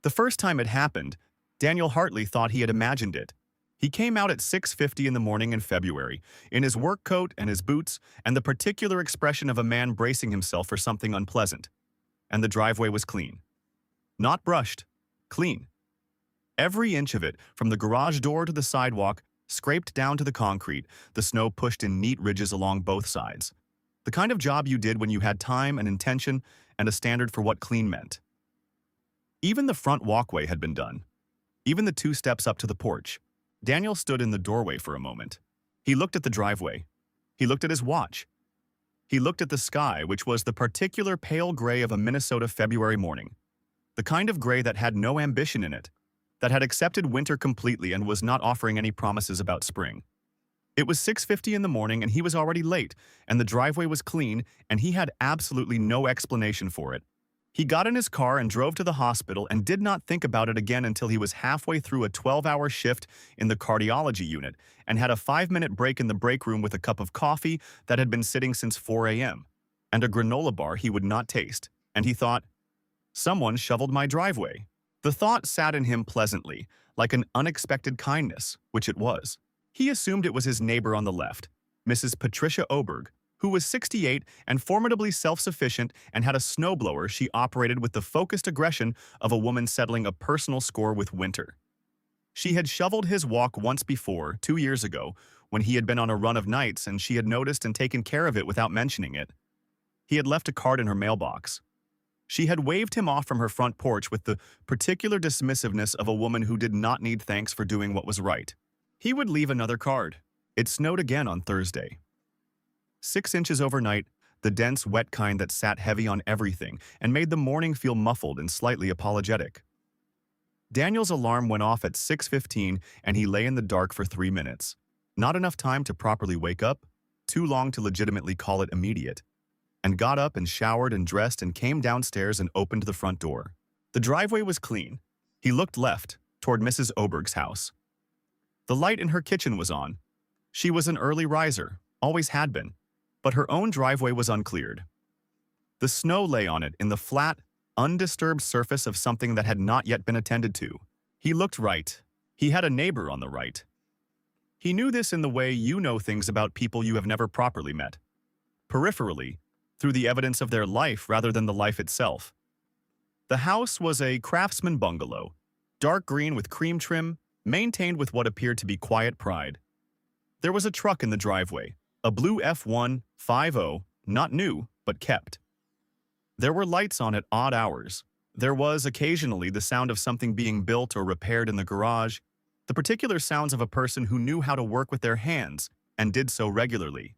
The first time it happened, Daniel Hartley thought he had imagined it. He came out at 6:50 in the morning in February, in his work coat and his boots, and the particular expression of a man bracing himself for something unpleasant. And the driveway was clean. Not brushed, clean. Every inch of it, from the garage door to the sidewalk, scraped down to the concrete, the snow pushed in neat ridges along both sides. The kind of job you did when you had time and intention and a standard for what clean meant. Even the front walkway had been done. Even the 2 steps up to the porch. Daniel stood in the doorway for a moment. He looked at the driveway. He looked at his watch. He looked at the sky, which was the particular pale gray of a Minnesota February morning. The kind of gray that had no ambition in it, that had accepted winter completely and was not offering any promises about spring. It was 6:50 in the morning and he was already late, and the driveway was clean, and he had absolutely no explanation for it. He got in his car and drove to the hospital and did not think about it again until he was halfway through a 12-hour shift in the cardiology unit and had a 5-minute break in the break room with a cup of coffee that had been sitting since 4 a.m. and a granola bar he would not taste, and he thought, "Someone shoveled my driveway." The thought sat in him pleasantly, like an unexpected kindness, which it was. He assumed it was his neighbor on the left, Mrs. Patricia Oberg, who was 68 and formidably self-sufficient and had a snowblower she operated with the focused aggression of a woman settling a personal score with winter. She had shoveled his walk once before, 2 years ago, when he had been on a run of nights, and she had noticed and taken care of it without mentioning it. He had left a card in her mailbox. She had waved him off from her front porch with the particular dismissiveness of a woman who did not need thanks for doing what was right. He would leave another card. It snowed again on Thursday. 6 inches overnight, the dense, wet kind that sat heavy on everything and made the morning feel muffled and slightly apologetic. Daniel's alarm went off at 6:15 and he lay in the dark for 3 minutes. Not enough time to properly wake up, too long to legitimately call it immediate. And got up and showered and dressed and came downstairs and opened the front door. The driveway was clean. He looked left, toward Mrs. Oberg's house. The light in her kitchen was on. She was an early riser, always had been, but her own driveway was uncleared. The snow lay on it in the flat, undisturbed surface of something that had not yet been attended to. He looked right. He had a neighbor on the right. He knew this in the way you know things about people you have never properly met. Peripherally, through the evidence of their life rather than the life itself. The house was a craftsman bungalow, dark green with cream trim, maintained with what appeared to be quiet pride. There was a truck in the driveway, a blue F150, not new, but kept. There were lights on at odd hours. There was occasionally the sound of something being built or repaired in the garage, the particular sounds of a person who knew how to work with their hands and did so regularly.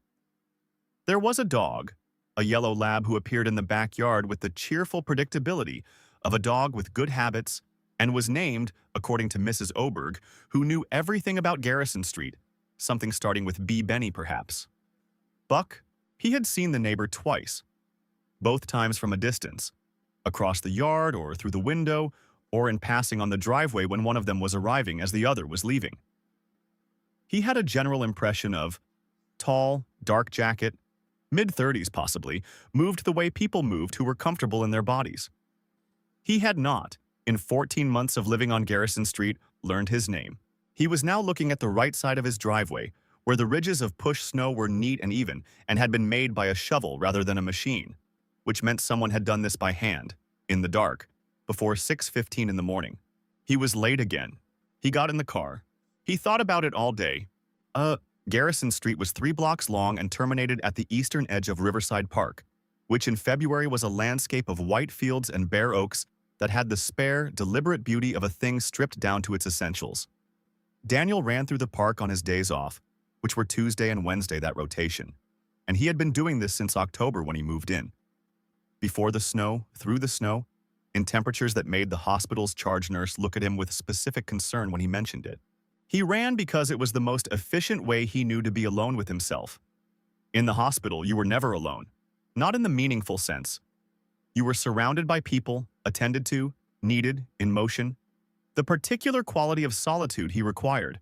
There was a dog, a yellow lab who appeared in the backyard with the cheerful predictability of a dog with good habits and was named, according to Mrs. Oberg, who knew everything about Garrison Street, something starting with B. Benny perhaps. Buck, he had seen the neighbor twice, both times from a distance, across the yard or through the window, or in passing on the driveway when one of them was arriving as the other was leaving. He had a general impression of tall, dark jacket, mid-30s possibly, moved the way people moved who were comfortable in their bodies. He had not, in 14 months of living on Garrison Street, learned his name. He was now looking at the right side of his driveway, where the ridges of pushed snow were neat and even and had been made by a shovel rather than a machine, which meant someone had done this by hand, in the dark, before 6:15 in the morning. He was late again. He got in the car. He thought about it all day. Garrison Street was 3 blocks long and terminated at the eastern edge of Riverside Park, which in February was a landscape of white fields and bare oaks that had the spare, deliberate beauty of a thing stripped down to its essentials. Daniel ran through the park on his days off, which were Tuesday and Wednesday that rotation, and he had been doing this since October when he moved in. Before the snow, through the snow, in temperatures that made the hospital's charge nurse look at him with specific concern when he mentioned it. He ran because it was the most efficient way he knew to be alone with himself. In the hospital, you were never alone, not in the meaningful sense. You were surrounded by people, attended to, needed, in motion. The particular quality of solitude he required.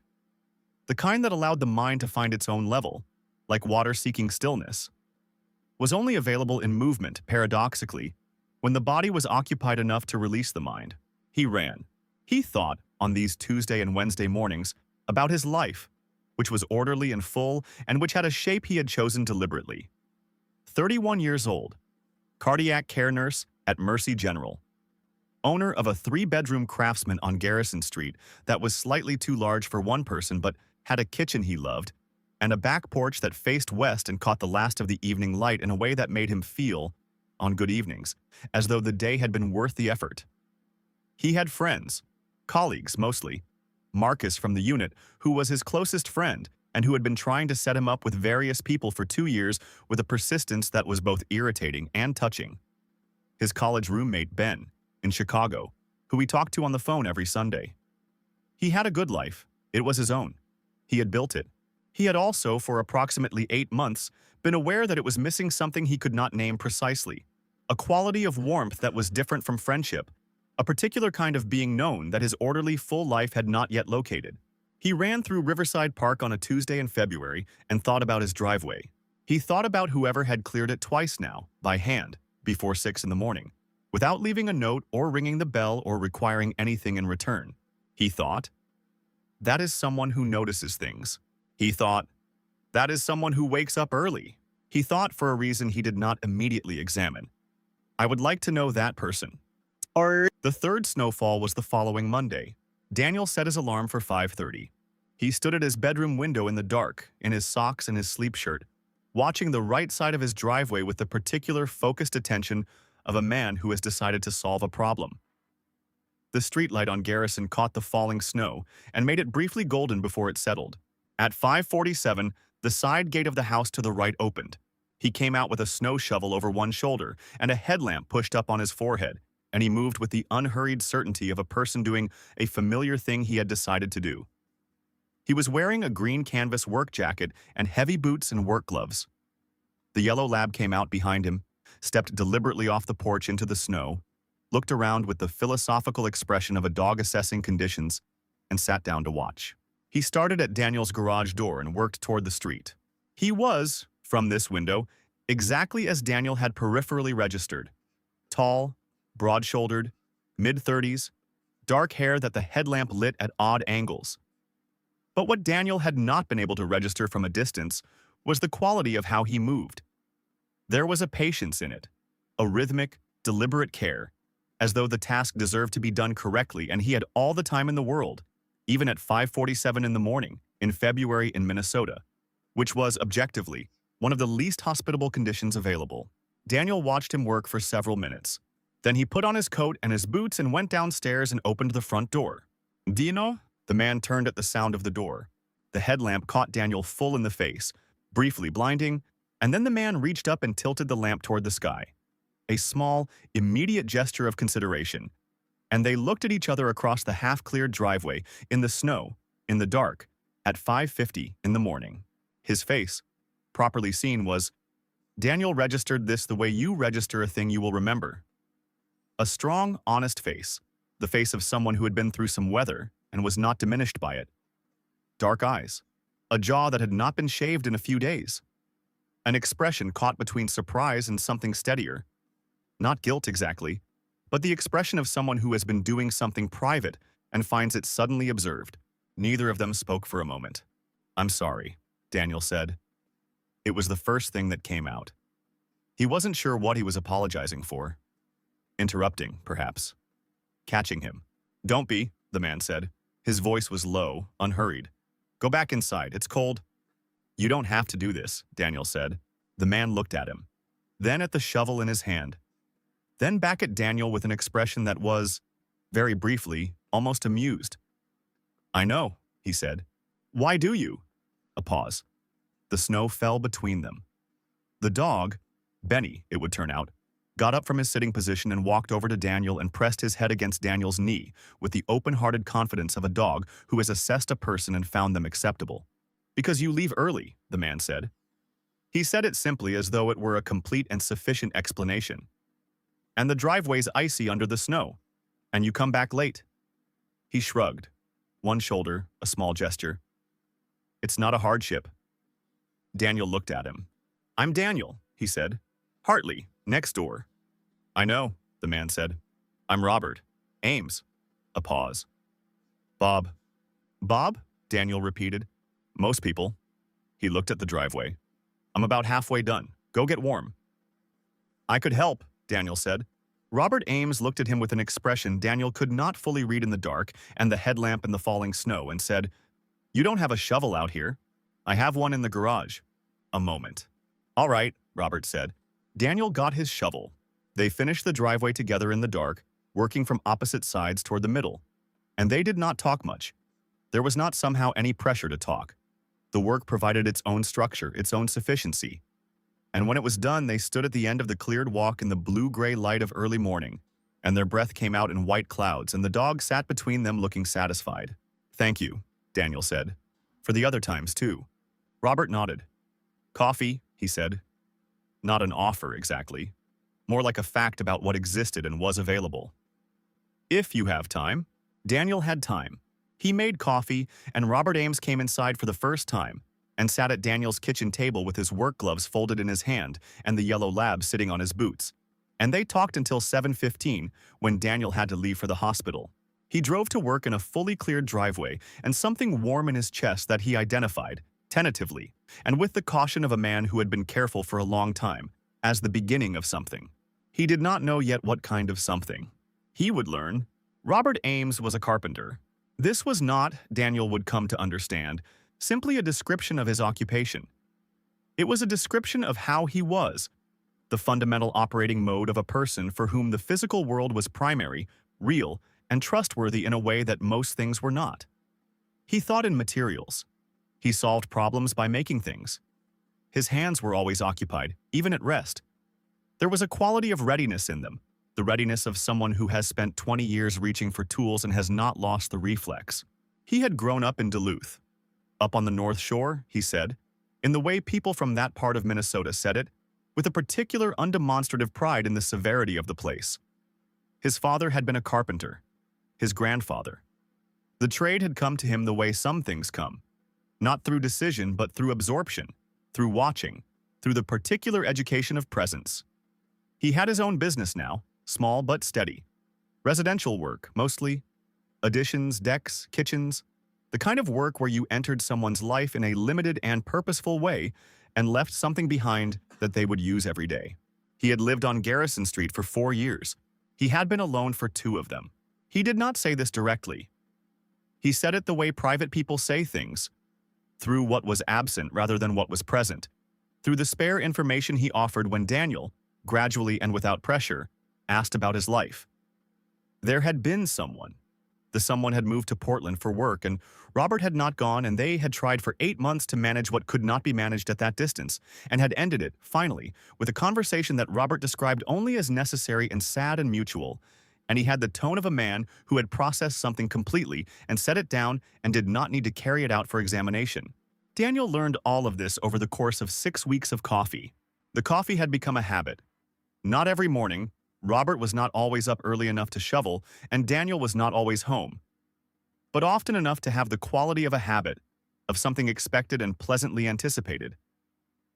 The kind that allowed the mind to find its own level, like water seeking stillness, was only available in movement, paradoxically, when the body was occupied enough to release the mind. He ran. He thought, on these Tuesday and Wednesday mornings, about his life, which was orderly and full and which had a shape he had chosen deliberately. 31 years old, cardiac care nurse at Mercy General, owner of a 3-bedroom Craftsman on Garrison Street that was slightly too large for one person but had a kitchen he loved, and a back porch that faced west and caught the last of the evening light in a way that made him feel, on good evenings, as though the day had been worth the effort. He had friends, colleagues mostly, Marcus from the unit, who was his closest friend and who had been trying to set him up with various people for 2 years with a persistence that was both irritating and touching. His college roommate, Ben, in Chicago, who he talked to on the phone every Sunday. He had a good life. It was his own. He had built it. He had also, for approximately 8 months, been aware that it was missing something he could not name precisely, a quality of warmth that was different from friendship, a particular kind of being known that his orderly, full life had not yet located. He ran through Riverside Park on a Tuesday in February and thought about his driveway. He thought about whoever had cleared it twice now, by hand, before 6 in the morning, without leaving a note or ringing the bell or requiring anything in return. He thought, that is someone who notices things. He thought, that is someone who wakes up early. He thought for a reason he did not immediately examine. I would like to know that person. The third snowfall was the following Monday. Daniel set his alarm for 5:30. He stood at his bedroom window in the dark, in his socks and his sleep shirt, watching the right side of his driveway with the particular focused attention of a man who has decided to solve a problem. The streetlight on Garrison caught the falling snow and made it briefly golden before it settled. At 5:47, the side gate of the house to the right opened. He came out with a snow shovel over one shoulder and a headlamp pushed up on his forehead, and he moved with the unhurried certainty of a person doing a familiar thing he had decided to do. He was wearing a green canvas work jacket and heavy boots and work gloves. The yellow lab came out behind him, stepped deliberately off the porch into the snow, looked around with the philosophical expression of a dog assessing conditions, and sat down to watch. He started at Daniel's garage door and worked toward the street. He was, from this window, exactly as Daniel had peripherally registered. Tall, broad-shouldered, mid-30s, dark hair that the headlamp lit at odd angles. But what Daniel had not been able to register from a distance was the quality of how he moved. There was a patience in it, a rhythmic, deliberate care, as though the task deserved to be done correctly and he had all the time in the world, even at 5:47 in the morning, in February in Minnesota, which was, objectively, one of the least hospitable conditions available. Daniel watched him work for several minutes. Then he put on his coat and his boots and went downstairs and opened the front door. Dino? The man turned at the sound of the door. The headlamp caught Daniel full in the face, briefly blinding, and then the man reached up and tilted the lamp toward the sky. A small, immediate gesture of consideration. And they looked at each other across the half-cleared driveway, in the snow, in the dark, at 5:50 in the morning. His face, properly seen, was, Daniel registered this the way you register a thing you will remember. A strong, honest face, the face of someone who had been through some weather and was not diminished by it. Dark eyes, a jaw that had not been shaved in a few days. An expression caught between surprise and something steadier. Not guilt exactly, but the expression of someone who has been doing something private and finds it suddenly observed. Neither of them spoke for a moment. I'm sorry, Daniel said. It was the first thing that came out. He wasn't sure what he was apologizing for. Interrupting, perhaps. Catching him. Don't be, the man said. His voice was low, unhurried. Go back inside, it's cold. You don't have to do this, Daniel said. The man looked at him. Then at the shovel in his hand. Then back at Daniel with an expression that was, very briefly, almost amused. I know, he said. Why do you? A pause. The snow fell between them. The dog, Benny, it would turn out, got up from his sitting position and walked over to Daniel and pressed his head against Daniel's knee with the open-hearted confidence of a dog who has assessed a person and found them acceptable. Because you leave early, the man said. He said it simply as though it were a complete and sufficient explanation. And the driveway's icy under the snow, and you come back late. He shrugged. One shoulder, a small gesture. It's not a hardship. Daniel looked at him. I'm Daniel, he said. Hartley, next door. I know, the man said. I'm Robert. Ames. A pause. Bob. Bob? Daniel repeated. Most people. He looked at the driveway. I'm about halfway done. Go get warm. I could help, Daniel said. Robert Ames looked at him with an expression Daniel could not fully read in the dark and the headlamp in the falling snow and said, You don't have a shovel out here. I have one in the garage. A moment. All right, Robert said. Daniel got his shovel. They finished the driveway together in the dark, working from opposite sides toward the middle. And they did not talk much. There was not somehow any pressure to talk. The work provided its own structure, its own sufficiency. And when it was done, they stood at the end of the cleared walk in the blue-gray light of early morning, and their breath came out in white clouds, and the dog sat between them looking satisfied. Thank you, Daniel said. For the other times, too. Robert nodded. Coffee, he said. Not an offer, exactly. More like a fact about what existed and was available. If you have time. Daniel had time. He made coffee, and Robert Ames came inside for the first time and sat at Daniel's kitchen table with his work gloves folded in his hand and the yellow lab sitting on his boots. And they talked until 7:15 when Daniel had to leave for the hospital. He drove to work in a fully cleared driveway and something warm in his chest that he identified, tentatively, and with the caution of a man who had been careful for a long time, as the beginning of something. He did not know yet what kind of something. He would learn. Robert Ames was a carpenter. This was not, Daniel would come to understand, simply a description of his occupation. It was a description of how he was, the fundamental operating mode of a person for whom the physical world was primary, real, and trustworthy in a way that most things were not. He thought in materials. He solved problems by making things. His hands were always occupied, even at rest. There was a quality of readiness in them, the readiness of someone who has spent 20 years reaching for tools and has not lost the reflex. He had grown up in Duluth. Up on the North Shore, he said, in the way people from that part of Minnesota said it, with a particular undemonstrative pride in the severity of the place. His father had been a carpenter. His grandfather. The trade had come to him the way some things come, not through decision but through absorption, through watching, through the particular education of presence. He had his own business now, small but steady. Residential work, mostly. Additions, decks, kitchens. The kind of work where you entered someone's life in a limited and purposeful way and left something behind that they would use every day. He had lived on Garrison Street for 4 years. He had been alone for 2 of them. He did not say this directly. He said it the way private people say things, through what was absent rather than what was present, through the spare information he offered when Daniel, gradually and without pressure, asked about his life. There had been someone. The someone had moved to Portland for work, and Robert had not gone, and they had tried for 8 months to manage what could not be managed at that distance, and had ended it, finally, with a conversation that Robert described only as necessary and sad and mutual, and he had the tone of a man who had processed something completely and set it down and did not need to carry it out for examination. Daniel learned all of this over the course of 6 weeks of coffee. The coffee had become a habit. Not every morning. Robert was not always up early enough to shovel, and Daniel was not always home. But often enough to have the quality of a habit, of something expected and pleasantly anticipated.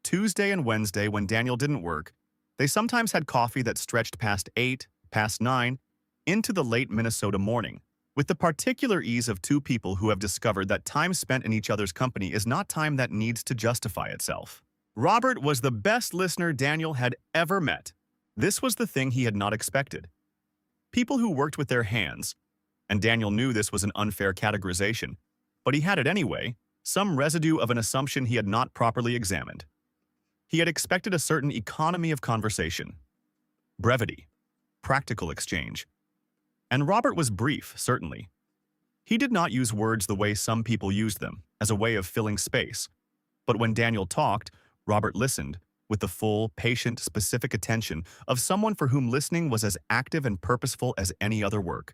Tuesday and Wednesday, when Daniel didn't work, they sometimes had coffee that stretched past 8, past 9, into the late Minnesota morning, with the particular ease of 2 people who have discovered that time spent in each other's company is not time that needs to justify itself. Robert was the best listener Daniel had ever met. This was the thing he had not expected. People who worked with their hands, and Daniel knew this was an unfair categorization, but he had it anyway, some residue of an assumption he had not properly examined. He had expected a certain economy of conversation, brevity, practical exchange. And Robert was brief, certainly. He did not use words the way some people used them, as a way of filling space. But when Daniel talked, Robert listened, with the full, patient, specific attention of someone for whom listening was as active and purposeful as any other work.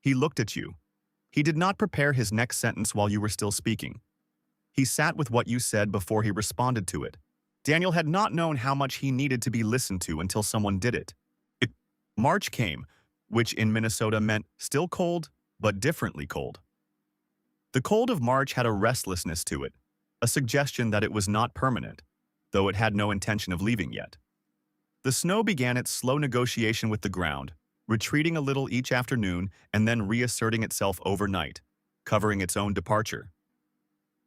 He looked at you. He did not prepare his next sentence while you were still speaking. He sat with what you said before he responded to it. Daniel had not known how much he needed to be listened to until someone did it. March came, which in Minnesota meant still cold, but differently cold. The cold of March had a restlessness to it, a suggestion that it was not permanent, though it had no intention of leaving yet. The snow began its slow negotiation with the ground, retreating a little each afternoon and then reasserting itself overnight, covering its own departure.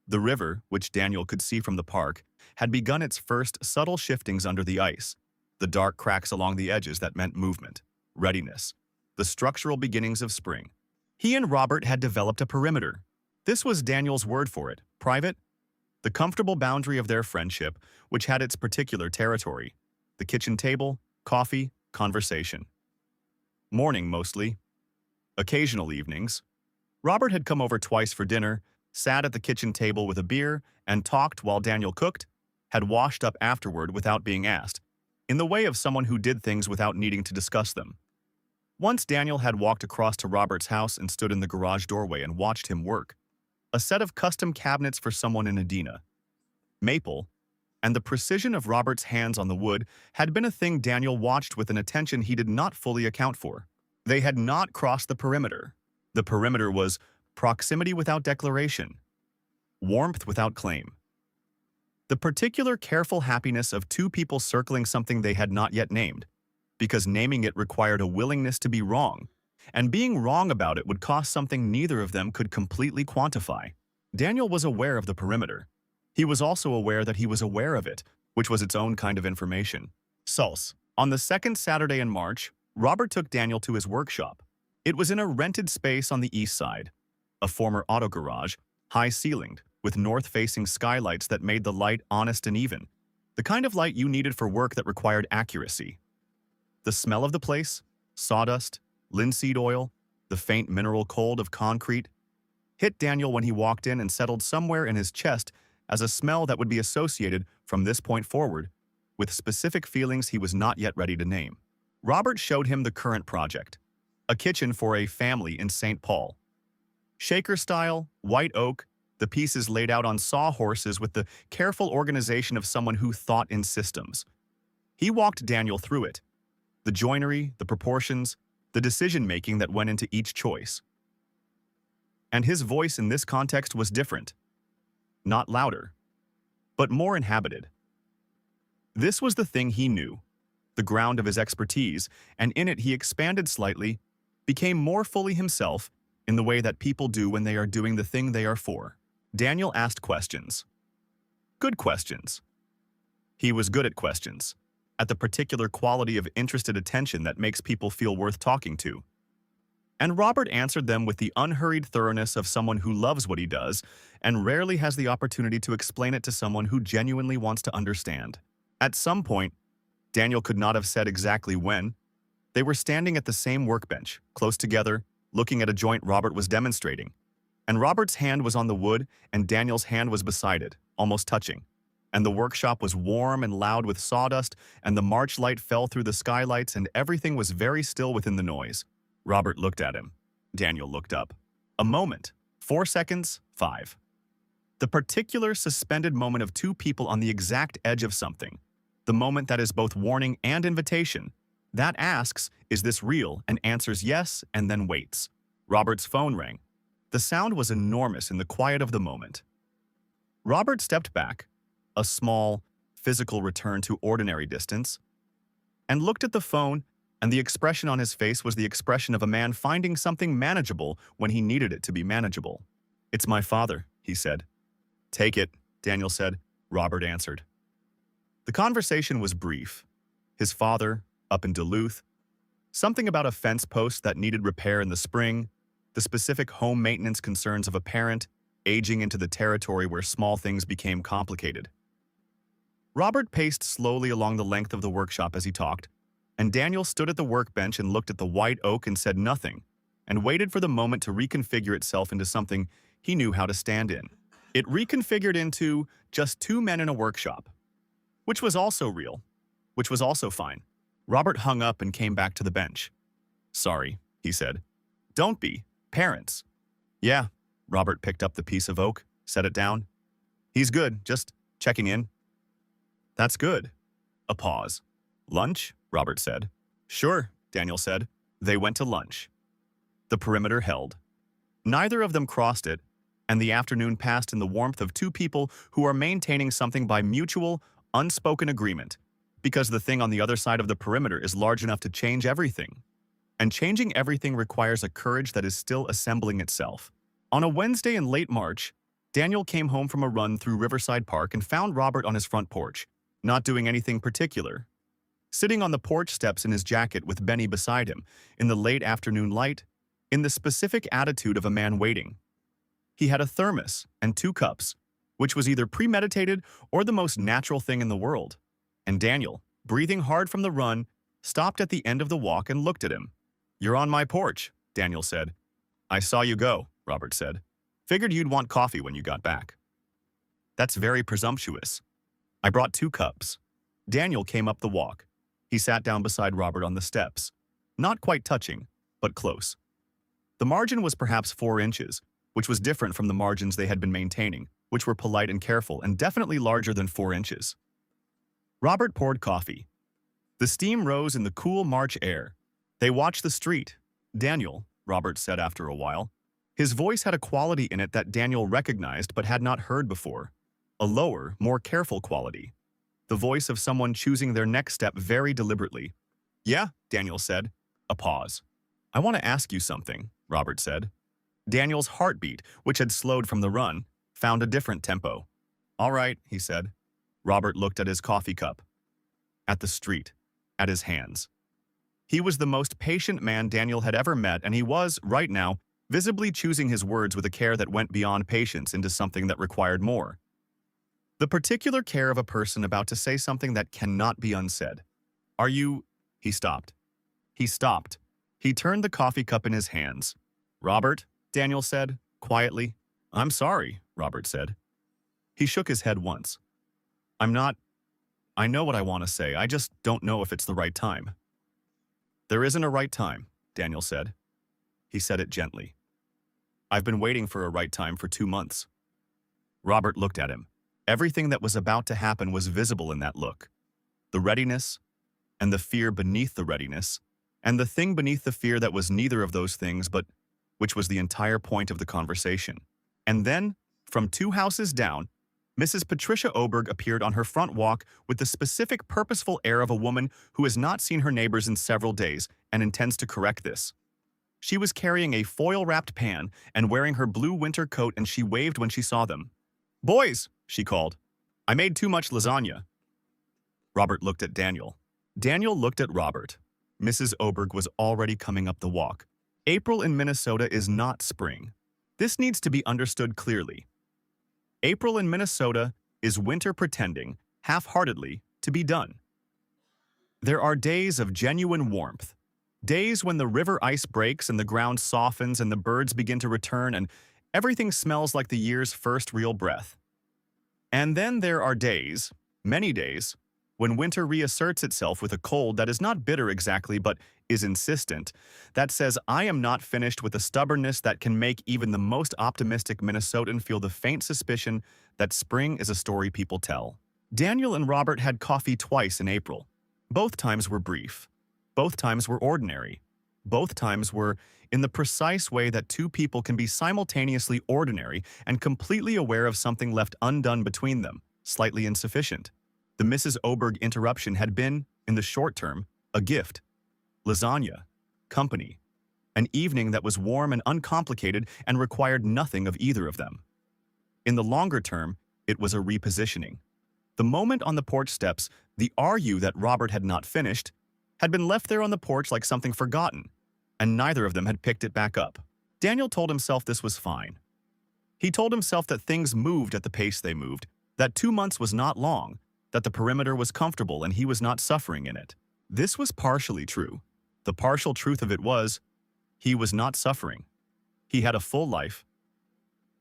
The river, which Daniel could see from the park, had begun its first subtle shiftings under the ice, the dark cracks along the edges that meant movement, readiness, the structural beginnings of spring. He and Robert had developed a perimeter. This was Daniel's word for it, private, the comfortable boundary of their friendship, which had its particular territory, the kitchen table, coffee, conversation. Morning, mostly. Occasional evenings. Robert had come over twice for dinner, sat at the kitchen table with a beer, and talked while Daniel cooked, had washed up afterward without being asked, in the way of someone who did things without needing to discuss them. Once Daniel had walked across to Robert's house and stood in the garage doorway and watched him work. A set of custom cabinets for someone in Edina. Maple, and the precision of Robert's hands on the wood had been a thing Daniel watched with an attention he did not fully account for. They had not crossed the perimeter. The perimeter was proximity without declaration, warmth without claim. The particular careful happiness of two people circling something they had not yet named, because naming it required a willingness to be wrong, and being wrong about it would cost something neither of them could completely quantify. Daniel was aware of the perimeter. He was also aware that he was aware of it, which was its own kind of information. Sulse. On the second Saturday in March, Robert took Daniel to his workshop. It was in a rented space on the east side, a former auto garage, high-ceilinged, with north-facing skylights that made the light honest and even, the kind of light you needed for work that required accuracy. The smell of the place, sawdust, linseed oil, the faint mineral cold of concrete, hit Daniel when he walked in and settled somewhere in his chest as a smell that would be associated, from this point forward, with specific feelings he was not yet ready to name. Robert showed him the current project, a kitchen for a family in St. Paul. Shaker style, white oak, the pieces laid out on sawhorses with the careful organization of someone who thought in systems. He walked Daniel through it, the joinery, the proportions, the decision-making that went into each choice. And his voice in this context was different. Not louder, but more inhabited. This was the thing he knew, the ground of his expertise, and in it he expanded slightly, became more fully himself in the way that people do when they are doing the thing they are for. Daniel asked questions. Good questions. He was good at questions, at the particular quality of interested attention that makes people feel worth talking to. And Robert answered them with the unhurried thoroughness of someone who loves what he does and rarely has the opportunity to explain it to someone who genuinely wants to understand. At some point, Daniel could not have said exactly when, they were standing at the same workbench, close together, looking at a joint Robert was demonstrating. And Robert's hand was on the wood and Daniel's hand was beside it, almost touching. And the workshop was warm and loud with sawdust, and the March light fell through the skylights, and everything was very still within the noise. Robert looked at him. Daniel looked up. A moment. 4 seconds. 5. The particular suspended moment of two people on the exact edge of something. The moment that is both warning and invitation. That asks, is this real, and answers yes, and then waits. Robert's phone rang. The sound was enormous in the quiet of the moment. Robert stepped back, a small, physical return to ordinary distance, and looked at the phone, and the expression on his face was the expression of a man finding something manageable when he needed it to be manageable. "It's my father," he said. "Take it," Daniel said. Robert answered. The conversation was brief. His father, up in Duluth, something about a fence post that needed repair in the spring, the specific home maintenance concerns of a parent, aging into the territory where small things became complicated. Robert paced slowly along the length of the workshop as he talked, and Daniel stood at the workbench and looked at the white oak and said nothing, and waited for the moment to reconfigure itself into something he knew how to stand in. It reconfigured into just two men in a workshop, which was also real, which was also fine. Robert hung up and came back to the bench. "Sorry," he said. "Don't be. Parents." "Yeah." Robert picked up the piece of oak, set it down. "He's good, just checking in." "That's good." A pause. "Lunch?" Robert said. "Sure," Daniel said. They went to lunch. The perimeter held. Neither of them crossed it, and the afternoon passed in the warmth of two people who are maintaining something by mutual, unspoken agreement, because the thing on the other side of the perimeter is large enough to change everything. and changing everything requires a courage that is still assembling itself. On a Wednesday in late March, Daniel came home from a run through Riverside Park and found Robert on his front porch, not doing anything particular. Sitting on the porch steps in his jacket with Benny beside him, in the late afternoon light, in the specific attitude of a man waiting. He had a thermos and 2 cups, which was either premeditated or the most natural thing in the world. And Daniel, breathing hard from the run, stopped at the end of the walk and looked at him. "You're on my porch," Daniel said. "I saw you go," Robert said. "Figured you'd want coffee when you got back." "That's very presumptuous. I brought 2 cups." Daniel came up the walk. He sat down beside Robert on the steps, not quite touching, but close. The margin was perhaps 4 inches, which was different from the margins they had been maintaining, which were polite and careful and definitely larger than 4 inches. Robert poured coffee. The steam rose in the cool March air. They watched the street. "Daniel," Robert said after a while. His voice had a quality in it that Daniel recognized but had not heard before. A lower, more careful quality. The voice of someone choosing their next step very deliberately. "Yeah," Daniel said. A pause. "I want to ask you something," Robert said. Daniel's heartbeat, which had slowed from the run, found a different tempo. "All right," he said. Robert looked at his coffee cup, at the street, at his hands. He was the most patient man Daniel had ever met, and he was, right now, visibly choosing his words with a care that went beyond patience into something that required more. The particular care of a person about to say something that cannot be unsaid. "Are you—" He stopped. He stopped. He turned the coffee cup in his hands. "Robert," Daniel said, quietly. "I'm sorry," Robert said. He shook his head once. "I'm not— I know what I want to say, I just don't know if it's the right time." "There isn't a right time," Daniel said. He said it gently. "I've been waiting for a right time for 2 months." Robert looked at him. Everything that was about to happen was visible in that look. The readiness, and the fear beneath the readiness, and the thing beneath the fear that was neither of those things but which was the entire point of the conversation. And then, from 2 houses down, Mrs. Patricia Oberg appeared on her front walk with the specific purposeful air of a woman who has not seen her neighbors in several days and intends to correct this. She was carrying a foil-wrapped pan and wearing her blue winter coat, and she waved when she saw them. "Boys," she called, "I made too much lasagna." Robert looked at Daniel. Daniel looked at Robert. Mrs. Oberg was already coming up the walk. April in Minnesota is not spring. This needs to be understood clearly. April in Minnesota is winter pretending, half-heartedly, to be done. There are days of genuine warmth, days when the river ice breaks and the ground softens and the birds begin to return and everything smells like the year's first real breath. And then there are days, many days, when winter reasserts itself with a cold that is not bitter exactly but is insistent, that says, "I am not finished," with a stubbornness that can make even the most optimistic Minnesotan feel the faint suspicion that spring is a story people tell. Daniel and Robert had coffee twice in April. Both times were brief. Both times were ordinary. Both times were in the precise way that 2 people can be simultaneously ordinary and completely aware of something left undone between them, slightly insufficient. The Mrs. Oberg interruption had been, in the short term, a gift. Lasagna, company, an evening that was warm and uncomplicated and required nothing of either of them. In the longer term, it was a repositioning. The moment on the porch steps, the "are you" that Robert had not finished, had been left there on the porch like something forgotten, and neither of them had picked it back up. Daniel told himself this was fine. He told himself that things moved at the pace they moved, that 2 months was not long, that the perimeter was comfortable and he was not suffering in it. This was partially true. The partial truth of it was, he was not suffering. He had a full life.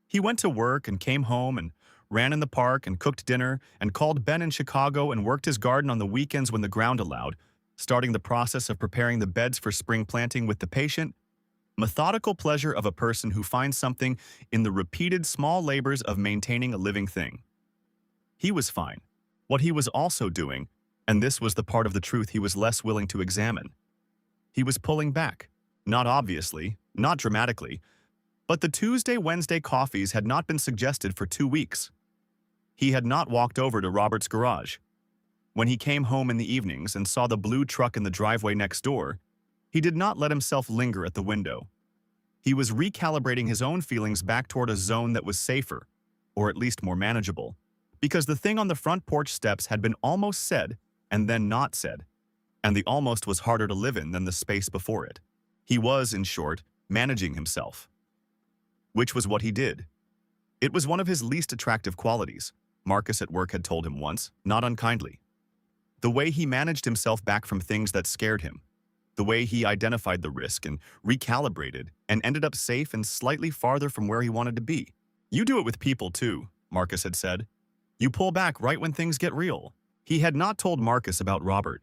He went to work and came home and ran in the park and cooked dinner and called Ben in Chicago and worked his garden on the weekends when the ground allowed, starting the process of preparing the beds for spring planting with the patient, methodical pleasure of a person who finds something in the repeated small labors of maintaining a living thing. He was fine. What he was also doing, and this was the part of the truth he was less willing to examine, he was pulling back, not obviously, not dramatically, but the Tuesday-Wednesday coffees had not been suggested for 2 weeks. He had not walked over to Robert's garage. When he came home in the evenings and saw the blue truck in the driveway next door, He did not let himself linger at the window. He was recalibrating his own feelings back toward a zone that was safer, or at least more manageable, because the thing on the front porch steps had been almost said and then not said, and the almost was harder to live in than the space before it. He was, in short, managing himself. Which was what he did. It was one of his least attractive qualities, Marcus at work had told him once, not unkindly. The way he managed himself back from things that scared him. The way he identified the risk and recalibrated and ended up safe and slightly farther from where he wanted to be. You do it with people too, Marcus had said. You pull back right when things get real. He had not told Marcus about Robert.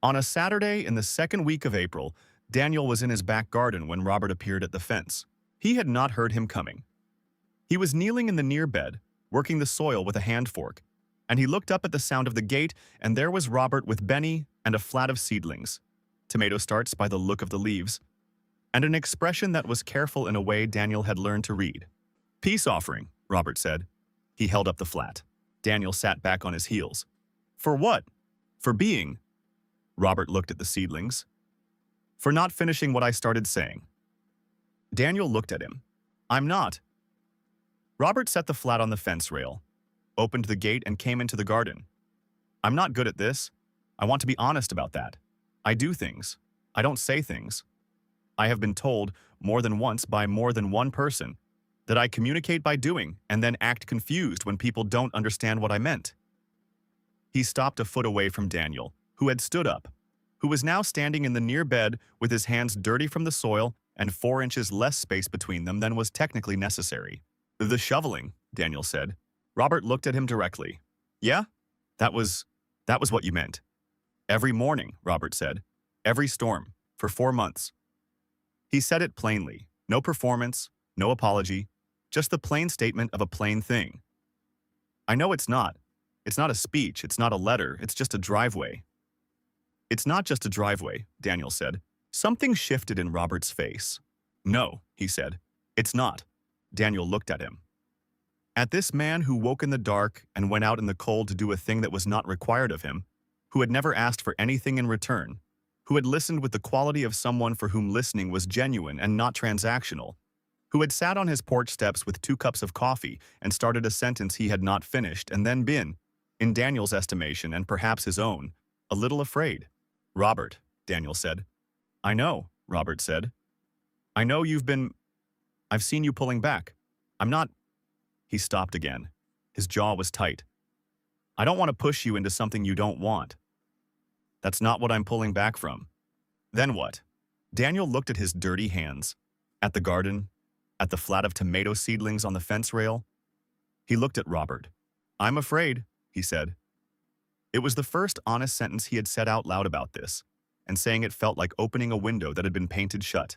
On a Saturday in the second week of April, Daniel was in his back garden when Robert appeared at the fence. He had not heard him coming. He was kneeling in the near bed, working the soil with a hand fork, and he looked up at the sound of the gate, and there was Robert with Benny and a flat of seedlings, tomato starts by the look of the leaves, and an expression that was careful in a way Daniel had learned to read. "Peace offering," Robert said. He held up the flat. Daniel sat back on his heels. "For what?" "For being." Robert looked at the seedlings. "For not finishing what I started saying." Daniel looked at him. "I'm not." Robert set the flat on the fence rail, opened the gate and came into the garden. "I'm not good at this. I want to be honest about that. I do things. I don't say things. I have been told more than once by more than one person that I communicate by doing and then act confused when people don't understand what I meant." He stopped a foot away from Daniel, who had stood up, who was now standing in the near bed with his hands dirty from the soil and 4 inches less space between them than was technically necessary. "The shoveling," Daniel said. Robert looked at him directly. "Yeah? That was what you meant." "Every morning," Robert said. "Every storm, for 4 months." He said it plainly. No performance, no apology, just the plain statement of a plain thing. "I know it's not. It's not a speech, it's not a letter, it's just a driveway." "It's not just a driveway," Daniel said. Something shifted in Robert's face. "No," he said. "It's not." Daniel looked at him. At this man who woke in the dark and went out in the cold to do a thing that was not required of him, who had never asked for anything in return, who had listened with the quality of someone for whom listening was genuine and not transactional, who had sat on his porch steps with 2 cups of coffee and started a sentence he had not finished and then been, in Daniel's estimation and perhaps his own, a little afraid. "Robert," Daniel said. "I know," Robert said. "I know I've seen you pulling back. I'm not—" He stopped again. His jaw was tight. "I don't want to push you into something you don't want. That's not what I'm pulling back from." "Then what?" Daniel looked at his dirty hands, at the garden, at the flat of tomato seedlings on the fence rail. He looked at Robert. "I'm afraid," he said. It was the first honest sentence he had said out loud about this, and saying it felt like opening a window that had been painted shut.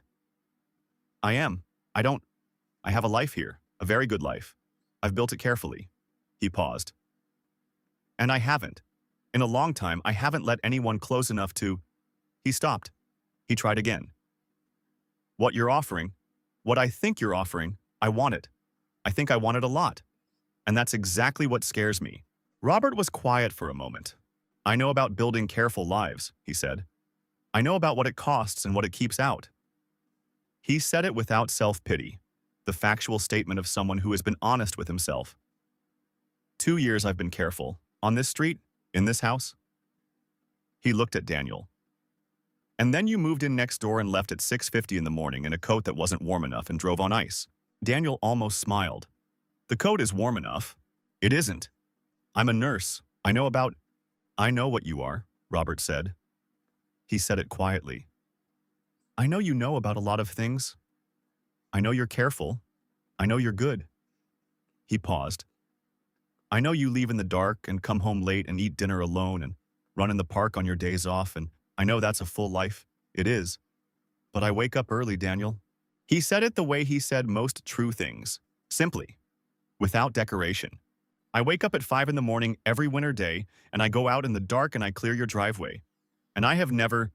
"I am. I have a life here, a very good life. I've built it carefully." He paused. "And I haven't. In a long time, I haven't let anyone close enough to—" He stopped. He tried again. "What you're offering, what I think you're offering, I want it. I think I want it a lot. And that's exactly what scares me." Robert was quiet for a moment. "I know about building careful lives," he said. "I know about what it costs and what it keeps out." He said it without self-pity, the factual statement of someone who has been honest with himself. 2 years I've been careful. On this street, in this house." He looked at Daniel. "And then you moved in next door and left at 6:50 in the morning in a coat that wasn't warm enough and drove on ice." Daniel almost smiled. "The coat is warm enough." "It isn't. I'm a nurse. I know what you are," Robert said. He said it quietly. "I know you know about a lot of things. I know you're careful. I know you're good." He paused. "I know you leave in the dark and come home late and eat dinner alone and run in the park on your days off, and I know that's a full life. It is. But I wake up early, Daniel." He said it the way he said most true things, simply, without decoration. "I wake up at 5 in the morning every winter day, and I go out in the dark and I clear your driveway. And I have never,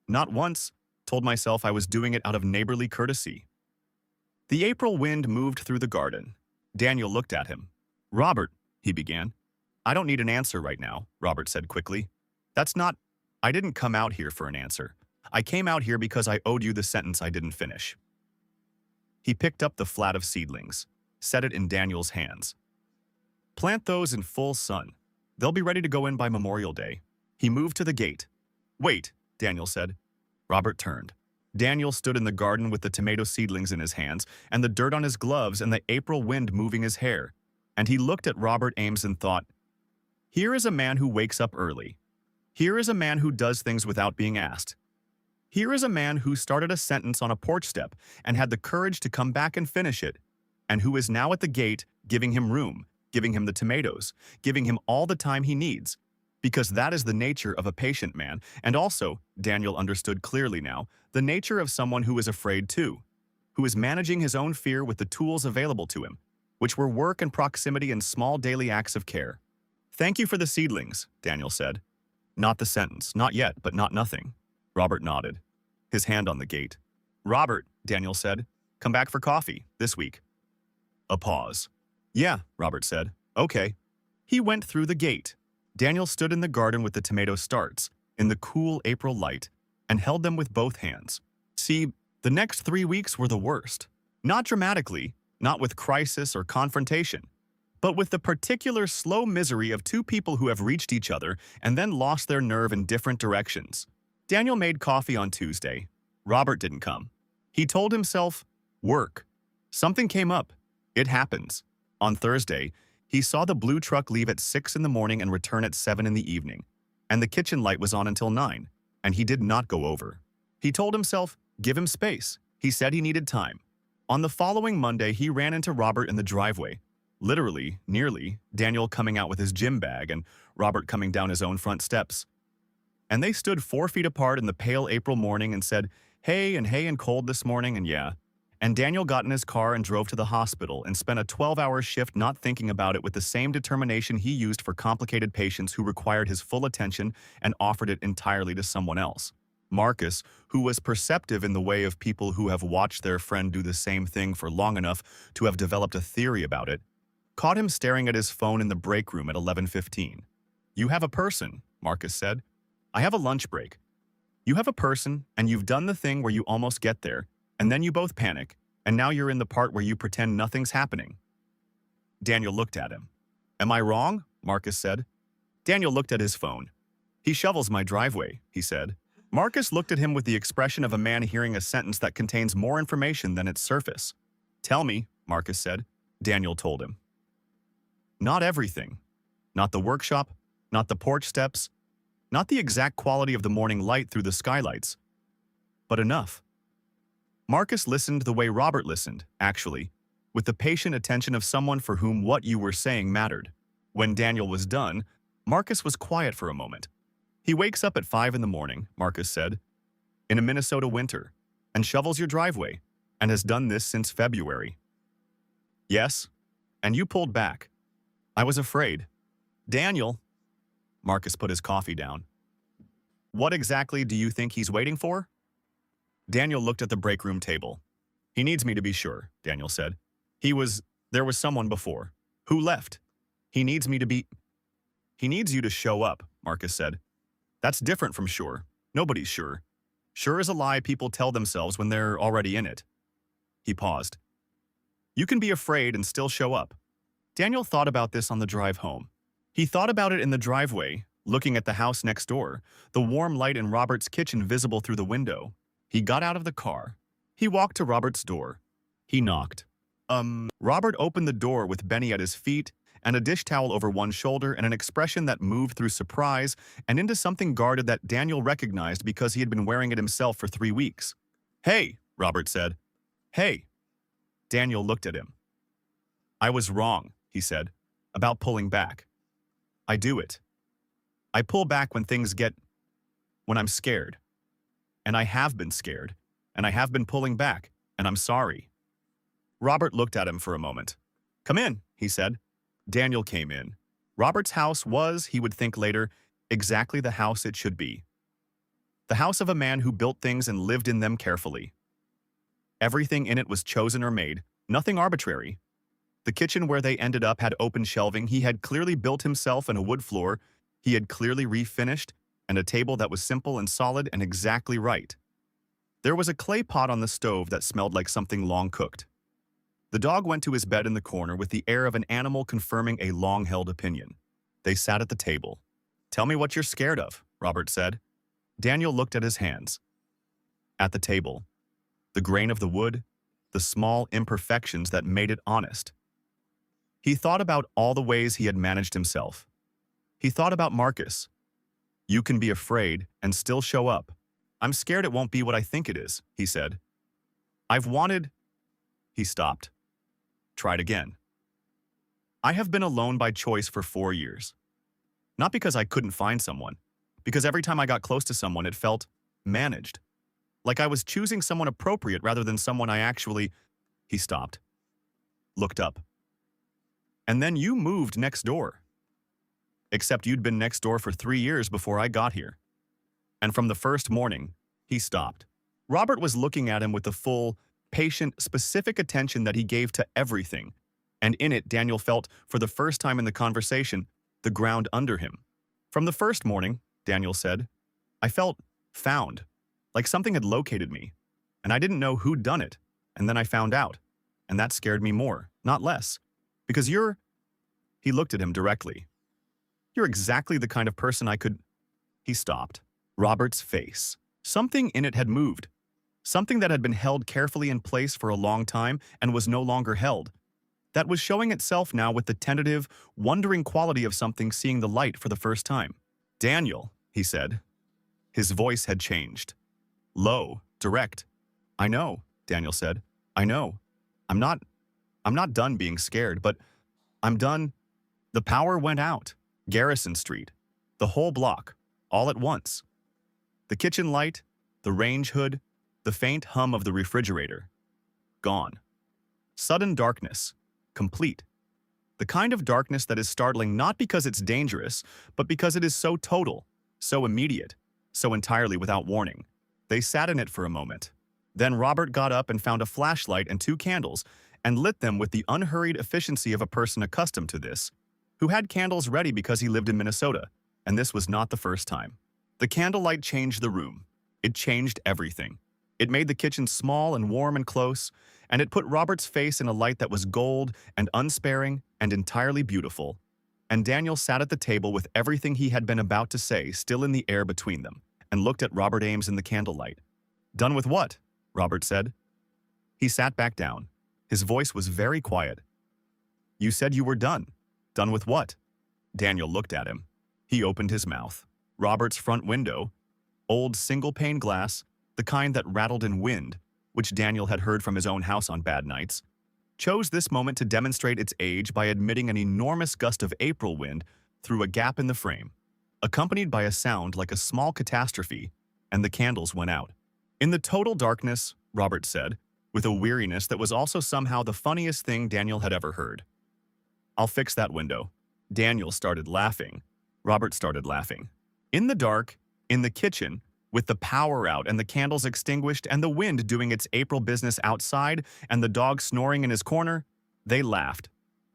not once, told myself I was doing it out of neighborly courtesy." The April wind moved through the garden. Daniel looked at him. "Robert," he began. "I don't need an answer right now," Robert said quickly. I didn't come out here for an answer. I came out here because I owed you the sentence I didn't finish. He picked up the flat of seedlings, set it in Daniel's hands. Plant those in full sun. They'll be ready to go in by Memorial Day. He moved to the gate. Wait, Daniel said. Robert turned. Daniel stood in the garden with the tomato seedlings in his hands and the dirt on his gloves and the April wind moving his hair. And he looked at Robert Ames and thought, here is a man who wakes up early. Here is a man who does things without being asked. Here is a man who started a sentence on a porch step and had the courage to come back and finish it, and who is now at the gate giving him room, giving him the tomatoes, giving him all the time he needs. Because that is the nature of a patient man, and also, Daniel understood clearly now, the nature of someone who is afraid too, who is managing his own fear with the tools available to him, which were work and proximity and small daily acts of care. Thank you for the seedlings, Daniel said. Not the sentence, not yet, but not nothing. Robert nodded, his hand on the gate. Robert, Daniel said, come back for coffee, this week. A pause. Yeah, Robert said. Okay. He went through the gate. Daniel stood in the garden with the tomato starts, in the cool April light, and held them with both hands. See, the next 3 weeks were the worst. Not dramatically, not with crisis or confrontation, but with the particular slow misery of two people who have reached each other and then lost their nerve in different directions. Daniel made coffee on Tuesday. Robert didn't come. He told himself, work. Something came up. It happens. On Thursday, he saw the blue truck leave at 6 in the morning and return at 7 in the evening, and the kitchen light was on until 9, and he did not go over. He told himself, give him space. He said he needed time. On the following Monday, he ran into Robert in the driveway. Literally, nearly, Daniel coming out with his gym bag and Robert coming down his own front steps. And they stood 4 feet apart in the pale April morning and said, hey and cold this morning, and yeah. And Daniel got in his car and drove to the hospital and spent a 12-hour shift not thinking about it with the same determination he used for complicated patients who required his full attention and offered it entirely to someone else. Marcus, who was perceptive in the way of people who have watched their friend do the same thing for long enough to have developed a theory about it, caught him staring at his phone in the break room at 11:15. You have a person, Marcus said. I have a lunch break. You have a person, and you've done the thing where you almost get there, and then you both panic, and now you're in the part where you pretend nothing's happening. Daniel looked at him. Am I wrong? Marcus said. Daniel looked at his phone. He shovels my driveway, he said. Marcus looked at him with the expression of a man hearing a sentence that contains more information than its surface. Tell me, Marcus said. Daniel told him. Not everything. Not the workshop, not the porch steps, not the exact quality of the morning light through the skylights, but enough. Marcus listened the way Robert listened, actually, with the patient attention of someone for whom what you were saying mattered. When Daniel was done, Marcus was quiet for a moment. He wakes up at 5 in the morning, Marcus said, in a Minnesota winter, and shovels your driveway, and has done this since February. Yes, and you pulled back. I was afraid. Daniel, Marcus put his coffee down. What exactly do you think he's waiting for? Daniel looked at the break room table. He needs me to be sure, Daniel said. There was someone before. Who left? He needs me to be... He needs you to show up, Marcus said. That's different from sure. Nobody's sure. Sure is a lie people tell themselves when they're already in it. He paused. You can be afraid and still show up. Daniel thought about this on the drive home. He thought about it in the driveway, looking at the house next door, the warm light in Robert's kitchen visible through the window. He got out of the car. He walked to Robert's door. He knocked. Robert opened the door with Benny at his feet and a dish towel over one shoulder and an expression that moved through surprise and into something guarded that Daniel recognized because he had been wearing it himself for 3 weeks. Hey, Robert said. Hey. Daniel looked at him. I was wrong, he said, about pulling back. I do it. I pull back when when I'm scared. And I have been scared, and I have been pulling back, and I'm sorry. Robert looked at him for a moment. Come in, he said. Daniel came in. Robert's house was, he would think later, exactly the house it should be. The house of a man who built things and lived in them carefully. Everything in it was chosen or made, nothing arbitrary. The kitchen where they ended up had open shelving he had clearly built himself and a wood floor he had clearly refinished, and a table that was simple and solid and exactly right. There was a clay pot on the stove that smelled like something long cooked. The dog went to his bed in the corner with the air of an animal confirming a long-held opinion. They sat at the table. "Tell me what you're scared of," Robert said. Daniel looked at his hands. At the table, the grain of the wood, the small imperfections that made it honest. He thought about all the ways he had managed himself. He thought about Marcus. "You can be afraid and still show up. I'm scared it won't be what I think it is," he said. "I've wanted—" He stopped. Tried again. "I have been alone by choice for 4 years. Not because I couldn't find someone, because every time I got close to someone it felt managed. Like I was choosing someone appropriate rather than someone I actually—" He stopped. Looked up. "And then you moved next door. Except you'd been next door for 3 years before I got here. And from the first morning," he stopped. Robert was looking at him with the full, patient, specific attention that he gave to everything. And in it, Daniel felt, for the first time in the conversation, the ground under him. "From the first morning," Daniel said, "I felt found, like something had located me. And I didn't know who'd done it. And then I found out. And that scared me more, not less. Because you're—" He looked at him directly. "You're exactly the kind of person I could—" He stopped. Robert's face. Something in it had moved. Something that had been held carefully in place for a long time and was no longer held. That was showing itself now with the tentative, wondering quality of something seeing the light for the first time. "Daniel," he said. His voice had changed. Low, direct. "I know," Daniel said. "I know. I'm not done being scared, but I'm done." The power went out. Garrison Street. The whole block. All at once. The kitchen light, the range hood, the faint hum of the refrigerator. Gone. Sudden darkness. Complete. The kind of darkness that is startling not because it's dangerous, but because it is so total, so immediate, so entirely without warning. They sat in it for a moment. Then Robert got up and found a flashlight and 2 candles and lit them with the unhurried efficiency of a person accustomed to this, who had candles ready because he lived in Minnesota, and this was not the first time. The candlelight changed the room. It changed everything. It made the kitchen small and warm and close, and it put Robert's face in a light that was gold and unsparing and entirely beautiful. And Daniel sat at the table with everything he had been about to say still in the air between them, and looked at Robert Ames in the candlelight. "Done with what?" Robert said. He sat back down. His voice was very quiet. "You said you were done. Done with what?" Daniel looked at him. He opened his mouth. Robert's front window, old single-pane glass, the kind that rattled in wind, which Daniel had heard from his own house on bad nights, chose this moment to demonstrate its age by admitting an enormous gust of April wind through a gap in the frame, accompanied by a sound like a small catastrophe, and the candles went out. "In the total darkness," Robert said, with a weariness that was also somehow the funniest thing Daniel had ever heard. "I'll fix that window." Daniel started laughing. Robert started laughing. In the dark, in the kitchen, with the power out and the candles extinguished and the wind doing its April business outside and the dog snoring in his corner, they laughed.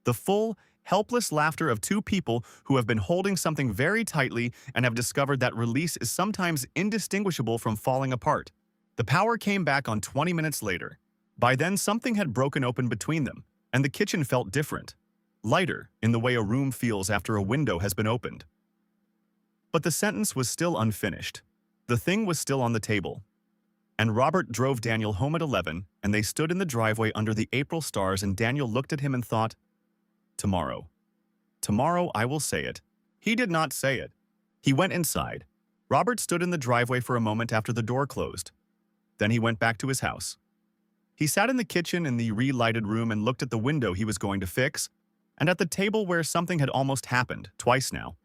The full, helpless laughter of 2 people who have been holding something very tightly and have discovered that release is sometimes indistinguishable from falling apart. The power came back on 20 minutes later. By then, something had broken open between them, and the kitchen felt different. Lighter, in the way a room feels after a window has been opened. But the sentence was still unfinished. The thing was still on the table. And Robert drove Daniel home at 11, and they stood in the driveway under the April stars, and Daniel looked at him and thought, "Tomorrow. Tomorrow I will say it." He did not say it. He went inside. Robert stood in the driveway for a moment after the door closed. Then he went back to his house. He sat in the kitchen in the relighted room and looked at the window he was going to fix, and at the table where something had almost happened, twice now.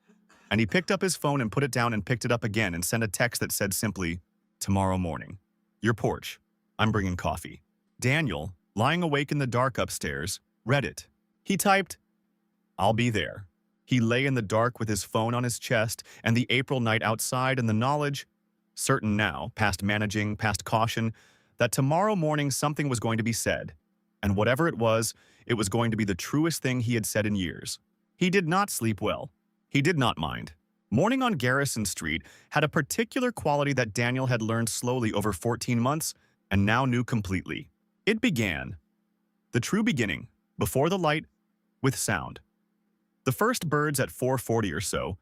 And he picked up his phone and put it down and picked it up again and sent a text that said simply, "Tomorrow morning. Your porch. I'm bringing coffee." Daniel, lying awake in the dark upstairs, read it. He typed, "I'll be there." He lay in the dark with his phone on his chest and the April night outside and the knowledge, certain now, past managing, past caution, that tomorrow morning something was going to be said. And whatever it was going to be the truest thing he had said in years. He did not sleep well. He did not mind. Morning on Garrison Street had a particular quality that Daniel had learned slowly over 14 months and now knew completely. It began, the true beginning, before the light, with sound. The first birds at 4:40 or so,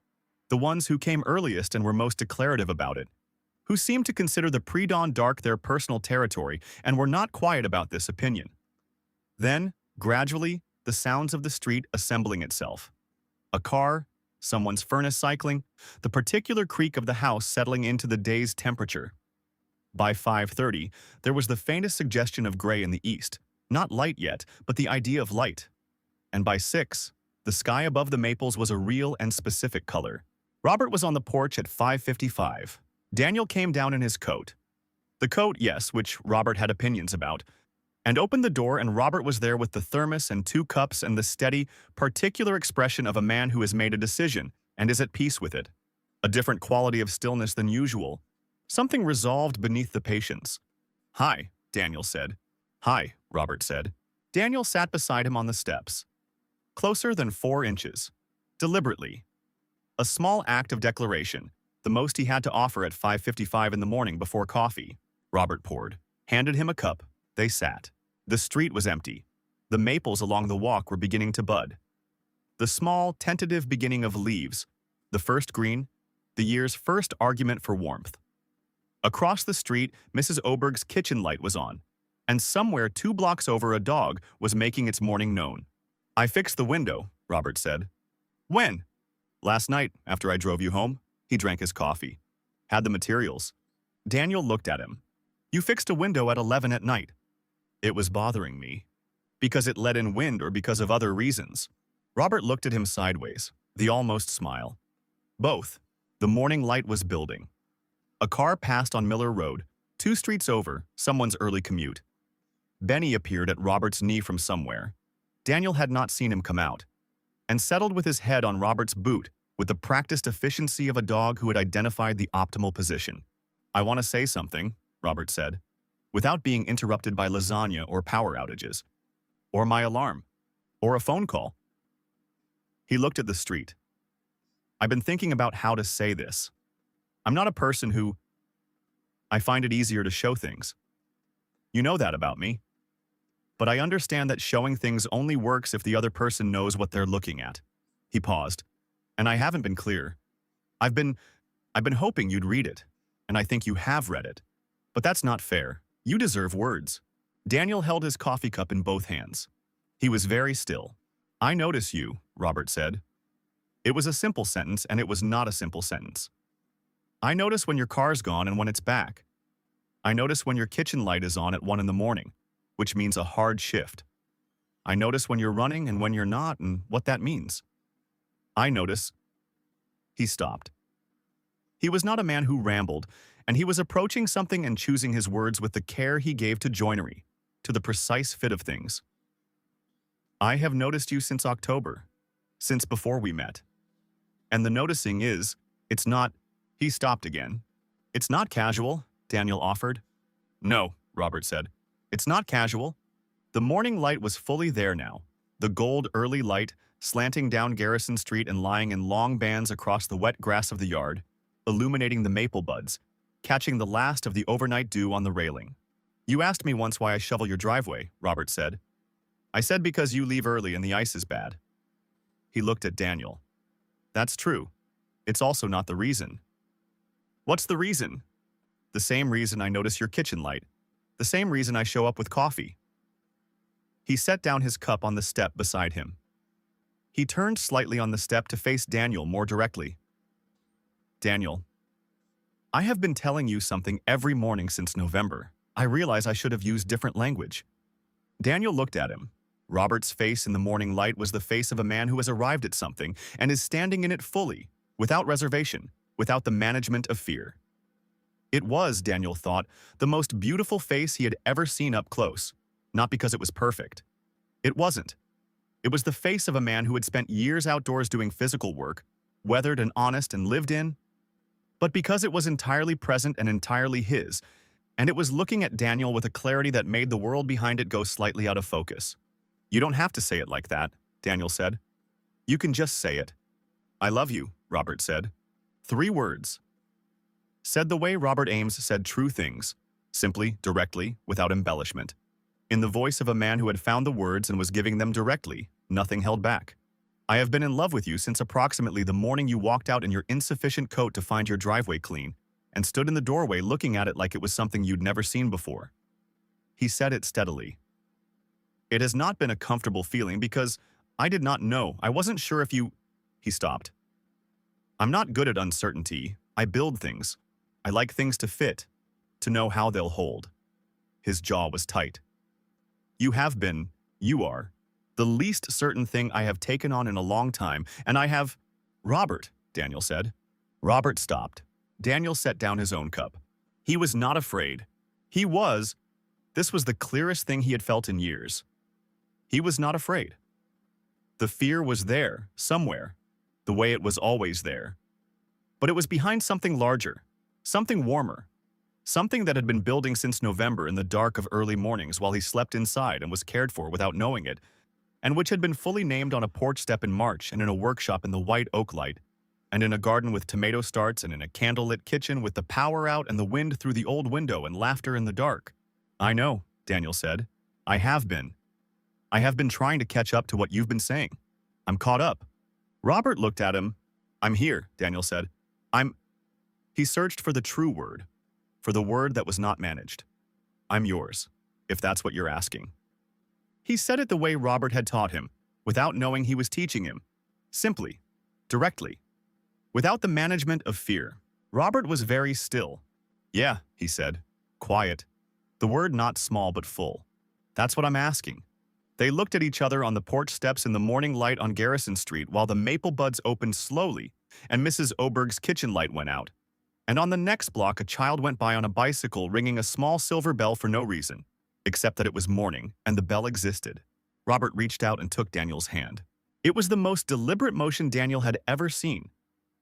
the ones who came earliest and were most declarative about it, who seemed to consider the pre-dawn dark their personal territory and were not quiet about this opinion. Then, gradually, the sounds of the street assembling itself. A car, someone's furnace cycling, the particular creak of the house settling into the day's temperature. By 5:30, there was the faintest suggestion of gray in the east, not light yet, but the idea of light. And by 6, the sky above the maples was a real and specific color. Robert was on the porch at 5:55. Daniel came down in his coat. The coat, yes, which Robert had opinions about, and opened the door, and Robert was there with the thermos and 2 cups and the steady, particular expression of a man who has made a decision and is at peace with it. A different quality of stillness than usual. Something resolved beneath the patience. "Hi," Daniel said. "Hi," Robert said. Daniel sat beside him on the steps. Closer than 4 inches. Deliberately. A small act of declaration, the most he had to offer at 5:55 in the morning before coffee. Robert poured, handed him a cup. They sat. The street was empty. The maples along the walk were beginning to bud. The small, tentative beginning of leaves, the first green, the year's first argument for warmth. Across the street, Mrs. Oberg's kitchen light was on, and somewhere 2 blocks over a dog was making its morning known. "I fixed the window," Robert said. "When?" "Last night, after I drove you home." He drank his coffee. "Had the materials." Daniel looked at him. "You fixed a window at 11 at night." "It was bothering me." "Because it let in wind or because of other reasons?" Robert looked at him sideways, the almost smile. "Both." The morning light was building. A car passed on Miller Road, 2 streets over, someone's early commute. Benny appeared at Robert's knee from somewhere. Daniel had not seen him come out, and settled with his head on Robert's boot with the practiced efficiency of a dog who had identified the optimal position. "I want to say something," Robert said, without being interrupted by lasagna or power outages, or my alarm, or a phone call. He looked at the street. "I've been thinking about how to say this. I'm not a person who... I find it easier to show things. You know that about me. But I understand that showing things only works if the other person knows what they're looking at." He paused. "And I haven't been clear. I've been hoping you'd read it, and I think you have read it. But that's not fair. You deserve words." Daniel held his coffee cup in both hands. He was very still. "I notice you," Robert said. It was a simple sentence, and it was not a simple sentence. "I notice when your car's gone and when it's back. I notice when your kitchen light is on at 1 in the morning, which means a hard shift. I notice when you're running and when you're not and what that means. I notice..." He stopped. He was not a man who rambled, and he was approaching something and choosing his words with the care he gave to joinery, to the precise fit of things. "I have noticed you since October, since before we met. And the noticing is, it's not..." He stopped again. "It's not casual," Daniel offered. "No," Robert said. "It's not casual." The morning light was fully there now, the gold early light slanting down Garrison Street and lying in long bands across the wet grass of the yard, illuminating the maple buds, catching the last of the overnight dew on the railing. "You asked me once why I shovel your driveway," Robert said. "I said because you leave early and the ice is bad." He looked at Daniel. "That's true. It's also not the reason." "What's the reason?" "The same reason I notice your kitchen light. The same reason I show up with coffee." He set down his cup on the step beside him. He turned slightly on the step to face Daniel more directly. "Daniel, I have been telling you something every morning since November. I realize I should have used different language." Daniel looked at him. Robert's face in the morning light was the face of a man who has arrived at something and is standing in it fully, without reservation, without the management of fear. It was, Daniel thought, the most beautiful face he had ever seen up close, not because it was perfect. It wasn't. It was the face of a man who had spent years outdoors doing physical work, weathered and honest and lived in, but because it was entirely present and entirely his, and it was looking at Daniel with a clarity that made the world behind it go slightly out of focus. "You don't have to say it like that," Daniel said. "You can just say it." "I love you," Robert said. 3 words. Said the way Robert Ames said true things, simply, directly, without embellishment. In the voice of a man who had found the words and was giving them directly, nothing held back. I have been in love with you since approximately the morning you walked out in your insufficient coat to find your driveway clean, and stood in the doorway looking at it like it was something you'd never seen before. He said it steadily. It has not been a comfortable feeling because I did not know. I wasn't sure if you... He stopped. I'm not good at uncertainty. I build things. I like things to fit, to know how they'll hold. His jaw was tight. You have been, you are, the least certain thing I have taken on in a long time, and I have... Robert, Daniel said. Robert stopped. Daniel set down his own cup. He was not afraid. He was... This was the clearest thing he had felt in years. He was not afraid. The fear was there, somewhere, the way it was always there. But it was behind something larger, something warmer, something that had been building since November in the dark of early mornings while he slept inside and was cared for without knowing it, and which had been fully named on a porch step in March and in a workshop in the white oak light, and in a garden with tomato starts and in a candlelit kitchen with the power out and the wind through the old window and laughter in the dark. I know, Daniel said. I have been. I have been trying to catch up to what you've been saying. I'm caught up. Robert looked at him. I'm here, Daniel said. He searched for the true word, for the word that was not managed. I'm yours, if that's what you're asking. He said it the way Robert had taught him, without knowing he was teaching him. Simply, directly, without the management of fear. Robert was very still. Yeah, he said, quiet. The word not small but full. That's what I'm asking. They looked at each other on the porch steps in the morning light on Garrison Street while the maple buds opened slowly and Mrs. Oberg's kitchen light went out. And on the next block a child went by on a bicycle ringing a small silver bell for no reason, except that it was morning and the bell existed. Robert reached out and took Daniel's hand. It was the most deliberate motion Daniel had ever seen.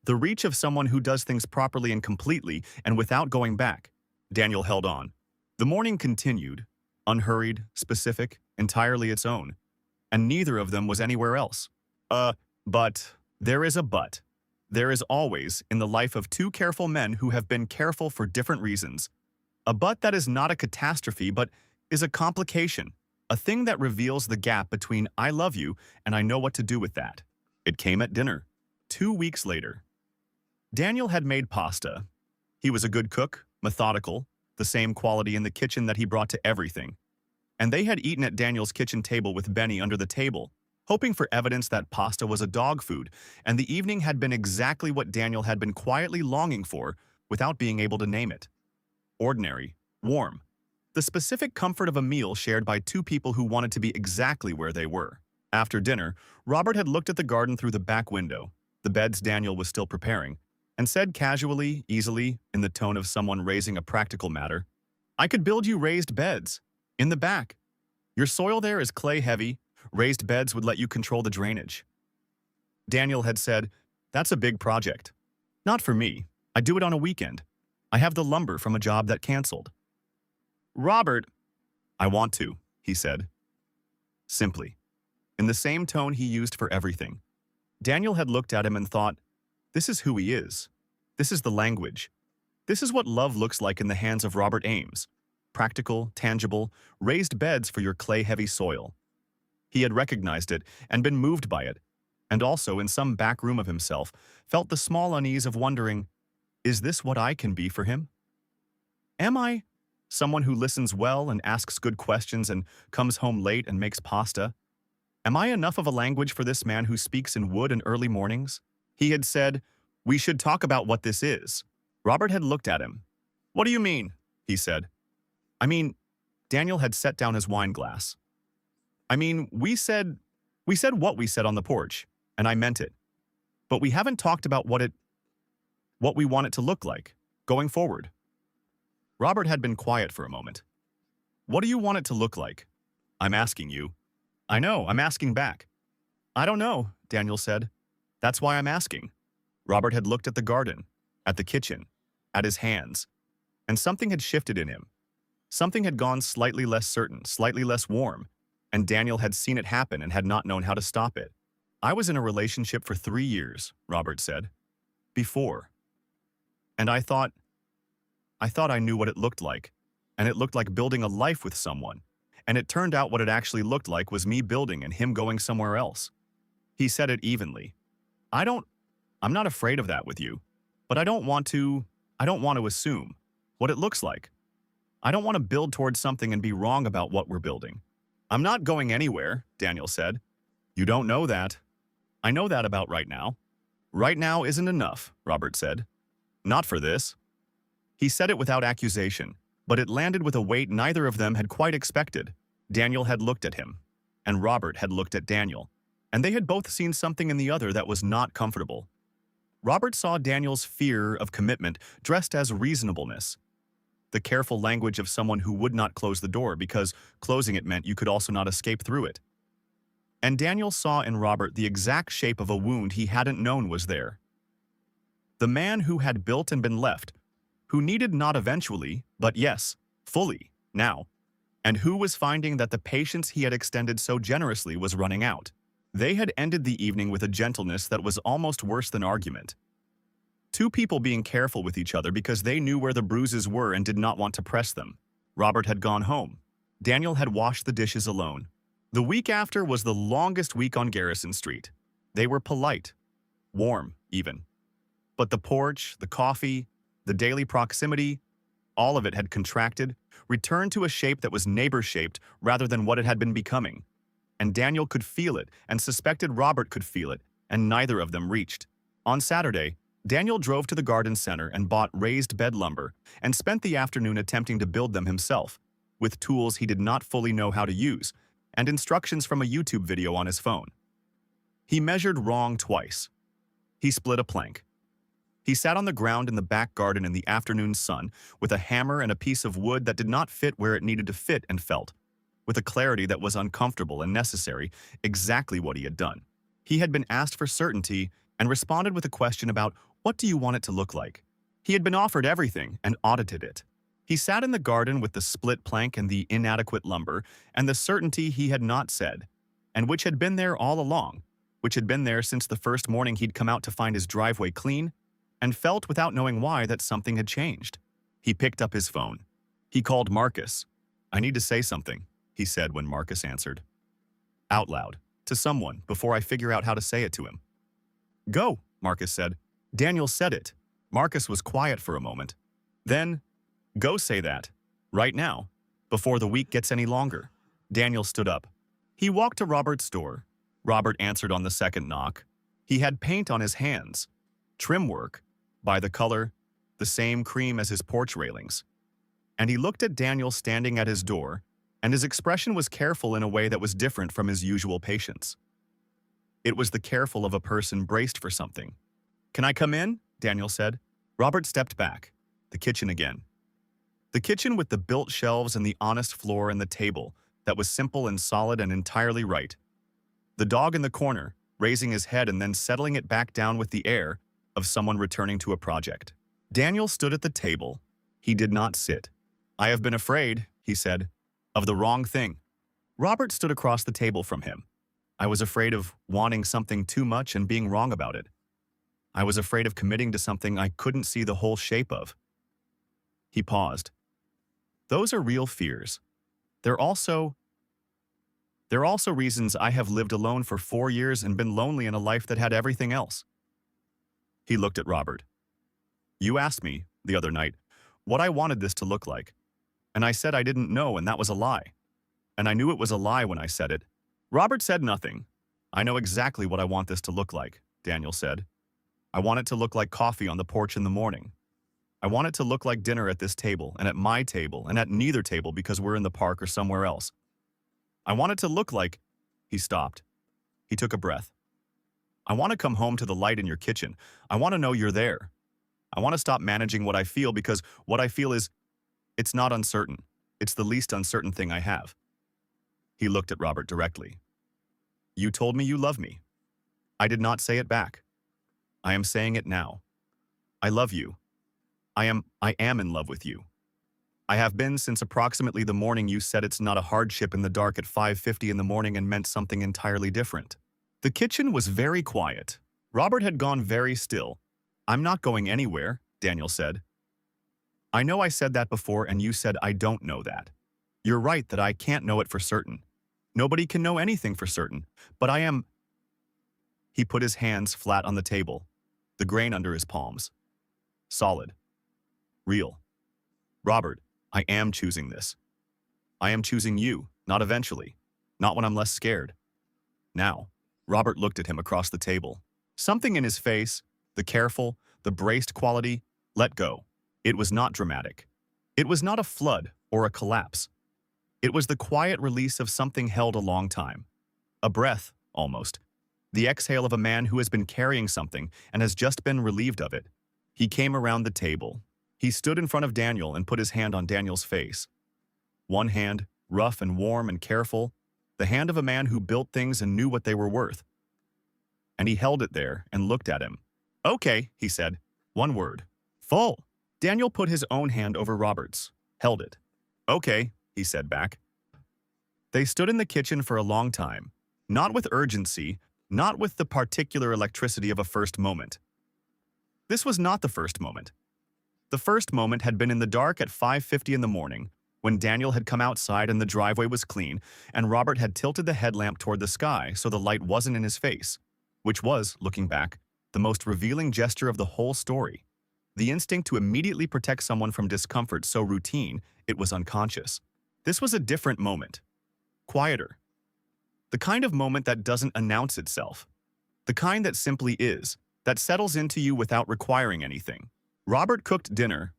The reach of someone who does things properly and completely and without going back. Daniel held on. The morning continued, unhurried, specific, entirely its own, and neither of them was anywhere else. But there is a but. There is always, in the life of two careful men who have been careful for different reasons, a but that is not a catastrophe but is a complication, a thing that reveals the gap between I love you and I know what to do with that. It came at dinner, 2 weeks later. Daniel had made pasta. He was a good cook, methodical, the same quality in the kitchen that he brought to everything. And they had eaten at Daniel's kitchen table with Benny under the table, hoping for evidence that pasta was a dog food, and the evening had been exactly what Daniel had been quietly longing for without being able to name it. Ordinary, warm, the specific comfort of a meal shared by two people who wanted to be exactly where they were. After dinner, Robert had looked at the garden through the back window, the beds Daniel was still preparing, and said casually, easily, in the tone of someone raising a practical matter, I could build you raised beds. In the back. Your soil there is clay-heavy. Raised beds would let you control the drainage. Daniel had said, that's a big project. Not for me. I do it on a weekend. I have the lumber from a job that canceled. Robert, I want to, he said. Simply. In the same tone he used for everything. Daniel had looked at him and thought, this is who he is. This is the language. This is what love looks like in the hands of Robert Ames. Practical, tangible, raised beds for your clay-heavy soil. He had recognized it and been moved by it, and also in some back room of himself felt the small unease of wondering, is this what I can be for him? Am I someone who listens well and asks good questions and comes home late and makes pasta? Am I enough of a language for this man who speaks in wood and early mornings? He had said, we should talk about what this is. Robert had looked at him. What do you mean? He said. I mean, Daniel had set down his wine glass. I mean, we said what we said on the porch, and I meant it. But we haven't talked about what we want it to look like, going forward. Robert had been quiet for a moment. What do you want it to look like? I'm asking you. I know, I'm asking back. I don't know, Daniel said. That's why I'm asking. Robert had looked at the garden, at the kitchen, at his hands, and something had shifted in him. Something had gone slightly less certain, slightly less warm, and Daniel had seen it happen and had not known how to stop it. I was in a relationship for 3 years, Robert said. Before. And I thought I knew what it looked like. And it looked like building a life with someone. And it turned out what it actually looked like was me building and him going somewhere else. He said it evenly. I'm not afraid of that with you. But I don't want to assume what it looks like. I don't want to build towards something and be wrong about what we're building. I'm not going anywhere, Daniel said. You don't know that. I know that about right now. Right now isn't enough, Robert said. Not for this. He said it without accusation, but it landed with a weight neither of them had quite expected. Daniel had looked at him, and Robert had looked at Daniel, and they had both seen something in the other that was not comfortable. Robert saw Daniel's fear of commitment dressed as reasonableness, the careful language of someone who would not close the door because closing it meant you could also not escape through it. And Daniel saw in Robert the exact shape of a wound he hadn't known was there. The man who had built and been left, who needed not eventually, but yes, fully, now, and who was finding that the patience he had extended so generously was running out. They had ended the evening with a gentleness that was almost worse than argument. Two people being careful with each other because they knew where the bruises were and did not want to press them. Robert had gone home. Daniel had washed the dishes alone. The week after was the longest week on Garrison Street. They were polite, warm even. But the porch, the coffee, the daily proximity, all of it had contracted, returned to a shape that was neighbor-shaped rather than what it had been becoming. And Daniel could feel it, and suspected Robert could feel it, and neither of them reached. On Saturday, Daniel drove to the garden center and bought raised bed lumber and spent the afternoon attempting to build them himself, with tools he did not fully know how to use, and instructions from a YouTube video on his phone. He measured wrong twice. He split a plank. He sat on the ground in the back garden in the afternoon sun with a hammer and a piece of wood that did not fit where it needed to fit and felt, with a clarity that was uncomfortable and necessary, exactly what he had done. He had been asked for certainty and responded with a question about what do you want it to look like? He had been offered everything and audited it. He sat in the garden with the split plank and the inadequate lumber and the certainty he had not said, and which had been there all along, which had been there since the first morning he'd come out to find his driveway clean, and felt without knowing why that something had changed. He picked up his phone. He called Marcus. I need to say something, he said when Marcus answered. Out loud, to someone, before I figure out how to say it to him. Go, Marcus said. Daniel said it. Marcus was quiet for a moment. Then, go say that, right now, before the week gets any longer. Daniel stood up. He walked to Robert's door. Robert answered on the second knock. He had paint on his hands, trim work, by the color, the same cream as his porch railings. And he looked at Daniel standing at his door, and his expression was careful in a way that was different from his usual patience. It was the careful of a person braced for something. Can I come in? Daniel said. Robert stepped back. The kitchen again. The kitchen with the built shelves and the honest floor and the table that was simple and solid and entirely right. The dog in the corner, raising his head and then settling it back down with the air of someone returning to a project. Daniel stood at the table. He did not sit. I have been afraid, he said, of the wrong thing. Robert stood across the table from him. I was afraid of wanting something too much and being wrong about it. I was afraid of committing to something I couldn't see the whole shape of. He paused. Those are real fears. They're also reasons I have lived alone for 4 years and been lonely in a life that had everything else. He looked at Robert. You asked me, the other night, what I wanted this to look like. And I said I didn't know, and that was a lie. And I knew it was a lie when I said it. Robert said nothing. I know exactly what I want this to look like, Daniel said. I want it to look like coffee on the porch in the morning. I want it to look like dinner at this table, and at my table, and at neither table because we're in the park or somewhere else. I want it to look like... He stopped. He took a breath. I want to come home to the light in your kitchen. I want to know you're there. I want to stop managing what I feel because what I feel is... It's not uncertain. It's the least uncertain thing I have. He looked at Robert directly. You told me you love me. I did not say it back. I am saying it now. I love you. I am in love with you. I have been since approximately the morning you said it's not a hardship in the dark at 5:50 in the morning and meant something entirely different. The kitchen was very quiet. Robert had gone very still. I'm not going anywhere, Daniel said. I know I said that before and you said I don't know that. You're right that I can't know it for certain. Nobody can know anything for certain, but I am. He put his hands flat on the table, the grain under his palms. Solid. Real. Robert, I am choosing this. I am choosing you, not eventually. Not when I'm less scared. Now. Robert looked at him across the table. Something in his face, the careful, the braced quality, let go. It was not dramatic. It was not a flood or a collapse. It was the quiet release of something held a long time. A breath, almost. The exhale of a man who has been carrying something and has just been relieved of it. He came around the table. He stood in front of Daniel and put his hand on Daniel's face. One hand, rough and warm and careful, the hand of a man who built things and knew what they were worth. And he held it there and looked at him. Okay, he said. One word. Full. Daniel put his own hand over Robert's, held it. Okay, he said back. They stood in the kitchen for a long time, not with urgency, not with the particular electricity of a first moment. This was not the first moment. The first moment had been in the dark at 5:50 in the morning, when Daniel had come outside and the driveway was clean, and Robert had tilted the headlamp toward the sky so the light wasn't in his face, which was, looking back, the most revealing gesture of the whole story. The instinct to immediately protect someone from discomfort so routine, it was unconscious. This was a different moment. Quieter. The kind of moment that doesn't announce itself. The kind that simply is, that settles into you without requiring anything. Robert cooked dinner.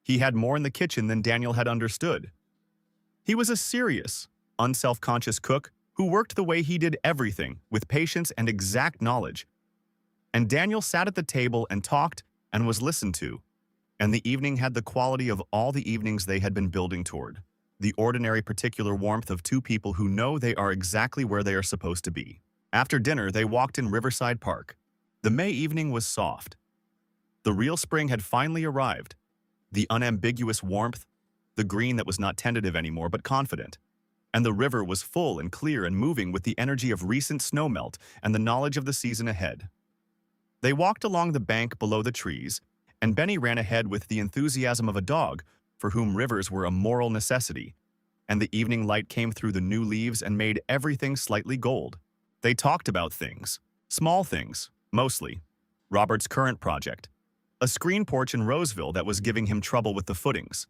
He had more in the kitchen than Daniel had understood. He was a serious, unself-conscious cook who worked the way he did everything with patience and exact knowledge. And Daniel sat at the table and talked and was listened to. And the evening had the quality of all the evenings they had been building toward. The ordinary particular warmth of two people who know they are exactly where they are supposed to be. After dinner, they walked in Riverside Park. The May evening was soft. The real spring had finally arrived. The unambiguous warmth, the green that was not tentative anymore but confident. And the river was full and clear and moving with the energy of recent snowmelt and the knowledge of the season ahead. They walked along the bank below the trees, and Benny ran ahead with the enthusiasm of a dog for whom rivers were a moral necessity, and the evening light came through the new leaves and made everything slightly gold. They talked about things, small things, mostly. Robert's current project, a screen porch in Roseville that was giving him trouble with the footings.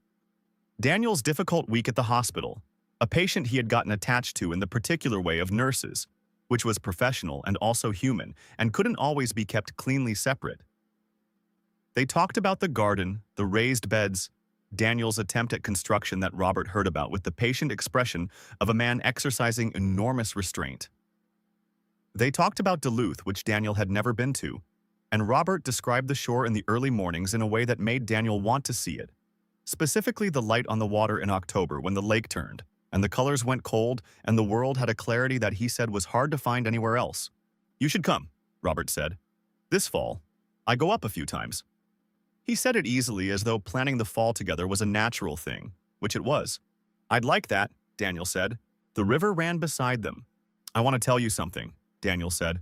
Daniel's difficult week at the hospital, a patient he had gotten attached to in the particular way of nurses, which was professional and also human and couldn't always be kept cleanly separate. They talked about the garden, the raised beds, Daniel's attempt at construction that Robert heard about with the patient expression of a man exercising enormous restraint. They talked about Duluth, which Daniel had never been to, and Robert described the shore in the early mornings in a way that made Daniel want to see it, specifically the light on the water in October when the lake turned, and the colors went cold, and the world had a clarity that he said was hard to find anywhere else. You should come, Robert said. This fall. I go up a few times. He said it easily as though planning the fall together was a natural thing, which it was. I'd like that, Daniel said. The river ran beside them. I want to tell you something, Daniel said.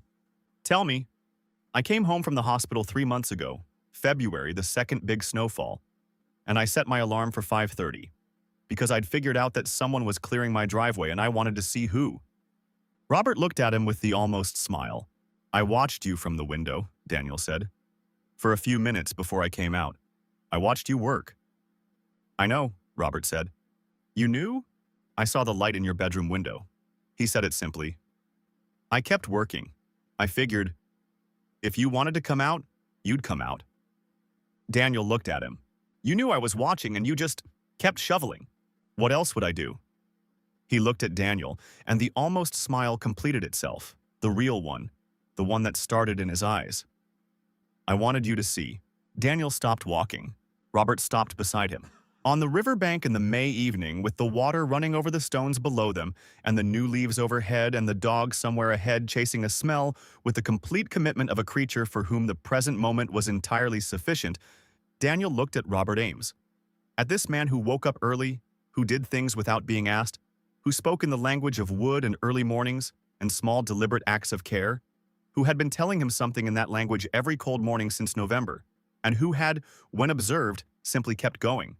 Tell me. I came home from the hospital 3 months ago, February, the second big snowfall, and I set my alarm for 5:30, because I'd figured out that someone was clearing my driveway and I wanted to see who. Robert looked at him with the almost smile. I watched you from the window, Daniel said. For a few minutes before I came out. I watched you work. I know, Robert said. You knew? I saw the light in your bedroom window. He said it simply. I kept working. I figured, if you wanted to come out, you'd come out. Daniel looked at him. You knew I was watching and you just kept shoveling. What else would I do? He looked at Daniel, and the almost smile completed itself, the real one, the one that started in his eyes. I wanted you to see. Daniel stopped walking. Robert stopped beside him. On the riverbank in the May evening, with the water running over the stones below them, and the new leaves overhead, and the dog somewhere ahead chasing a smell, with the complete commitment of a creature for whom the present moment was entirely sufficient, Daniel looked at Robert Ames. At this man who woke up early, who did things without being asked, who spoke in the language of wood and early mornings, and small deliberate acts of care, who had been telling him something in that language every cold morning since November. and who had, when observed, simply kept going,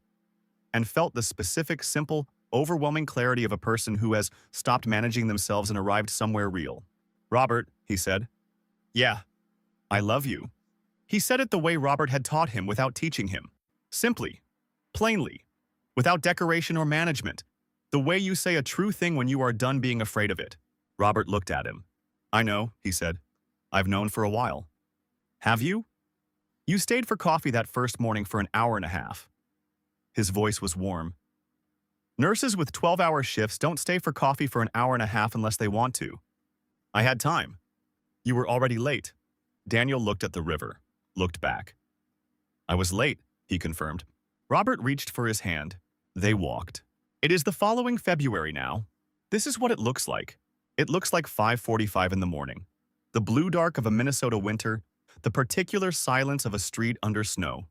and felt the specific, simple, overwhelming clarity of a person who has stopped managing themselves and arrived somewhere real. "Robert," he said. "Yeah, I love you." He said it the way Robert had taught him without teaching him. Simply, plainly, without decoration or management. The way you say a true thing when you are done being afraid of it. Robert looked at him. "I know," he said. "I've known for a while." "Have you?" "You stayed for coffee that first morning for an hour and a half." His voice was warm. "Nurses with 12-hour shifts don't stay for coffee for an hour and a half unless they want to. I had time. You were already late." Daniel looked at the river, looked back. "I was late," he confirmed. Robert reached for his hand. They walked. It is the following February now. This is what it looks like. It looks like 5:45 in the morning. The blue dark of a Minnesota winter, the particular silence of a street under snow.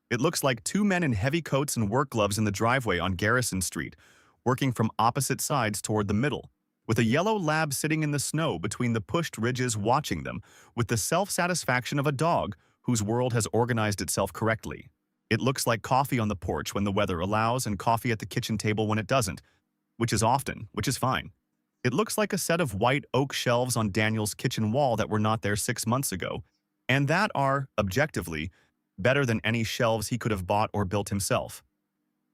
It looks like two men in heavy coats and work gloves in the driveway on Garrison Street, working from opposite sides toward the middle, with a yellow lab sitting in the snow between the pushed ridges watching them, with the self-satisfaction of a dog whose world has organized itself correctly. It looks like coffee on the porch when the weather allows and coffee at the kitchen table when it doesn't, which is often, which is fine. It looks like a set of white oak shelves on Daniel's kitchen wall that were not there 6 months ago, and that are, objectively, better than any shelves he could have bought or built himself.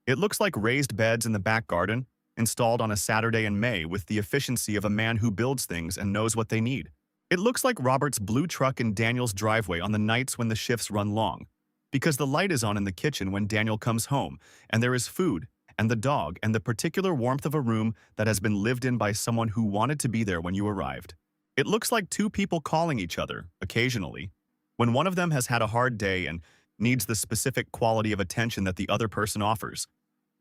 It looks like raised beds in the back garden, installed on a Saturday in May with the efficiency of a man who builds things and knows what they need. It looks like Robert's blue truck in Daniel's driveway on the nights when the shifts run long, because the light is on in the kitchen when Daniel comes home, and there is food, and the dog, and the particular warmth of a room that has been lived in by someone who wanted to be there when you arrived. It looks like two people calling each other, occasionally, when one of them has had a hard day and needs the specific quality of attention that the other person offers.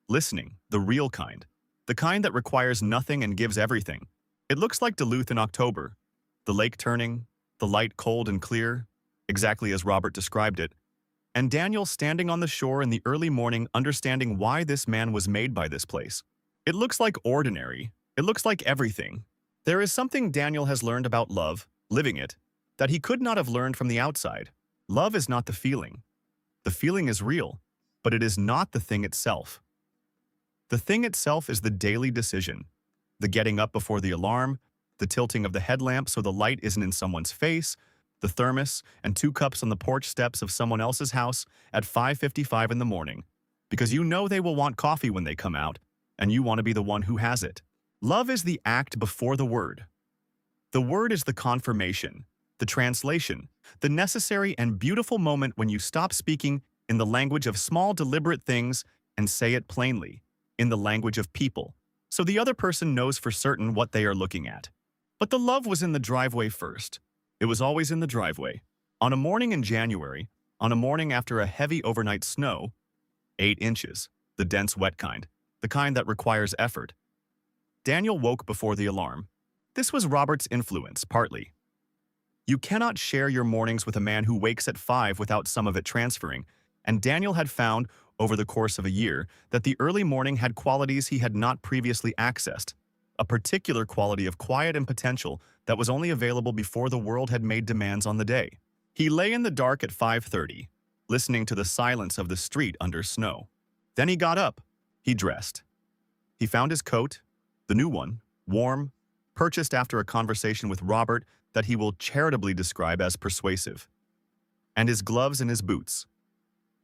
Listening, the real kind. The kind that requires nothing and gives everything. It looks like Duluth in October. The lake turning, the light cold and clear, exactly as Robert described it, and Daniel standing on the shore in the early morning understanding why this man was made by this place. It looks like ordinary. It looks like everything. There is something Daniel has learned about love, living it, that he could not have learned from the outside. Love is not the feeling. The feeling is real, but it is not the thing itself. The thing itself is the daily decision, the getting up before the alarm, the tilting of the headlamp so the light isn't in someone's face, the thermos and 2 cups on the porch steps of someone else's house at 5:55 in the morning, because you know they will want coffee when they come out, and you want to be the one who has it. Love is the act before the word. The word is the confirmation, the translation, the necessary and beautiful moment when you stop speaking in the language of small deliberate things and say it plainly, in the language of people, so the other person knows for certain what they are looking at. But the love was in the driveway first. It was always in the driveway. On a morning in January, on a morning after a heavy overnight snow, 8 inches, the dense wet kind, the kind that requires effort. Daniel woke before the alarm. This was Robert's influence, partly. You cannot share your mornings with a man who wakes at 5 without some of it transferring, and Daniel had found, over the course of a year, that the early morning had qualities he had not previously accessed, a particular quality of quiet and potential that was only available before the world had made demands on the day. He lay in the dark at 5:30, listening to the silence of the street under snow. Then he got up. He dressed. He found his coat, the new one, warm, purchased after a conversation with Robert that he will charitably describe as persuasive, and his gloves and his boots.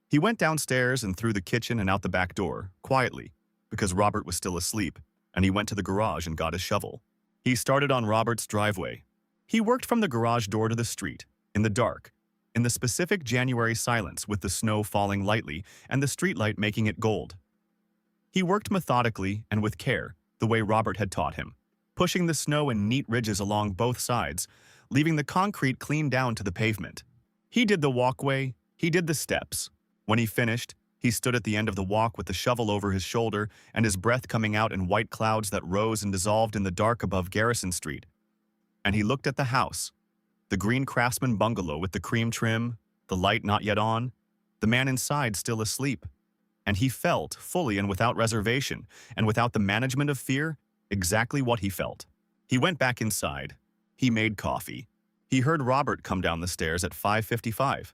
He went downstairs and through the kitchen and out the back door, quietly, because Robert was still asleep, and he went to the garage and got his shovel. He started on Robert's driveway. He worked from the garage door to the street, in the dark, in the specific January silence with the snow falling lightly and the streetlight making it gold. He worked methodically and with care, the way Robert had taught him, pushing the snow in neat ridges along both sides, leaving the concrete clean down to the pavement. He did the walkway, he did the steps. When he finished, he stood at the end of the walk with the shovel over his shoulder and his breath coming out in white clouds that rose and dissolved in the dark above Garrison Street. And he looked at the house, the green craftsman bungalow with the cream trim, the light not yet on, the man inside still asleep. And he felt, fully and without reservation, and without the management of fear, exactly what he felt. He went back inside. He made coffee. He heard Robert come down the stairs at 5:55.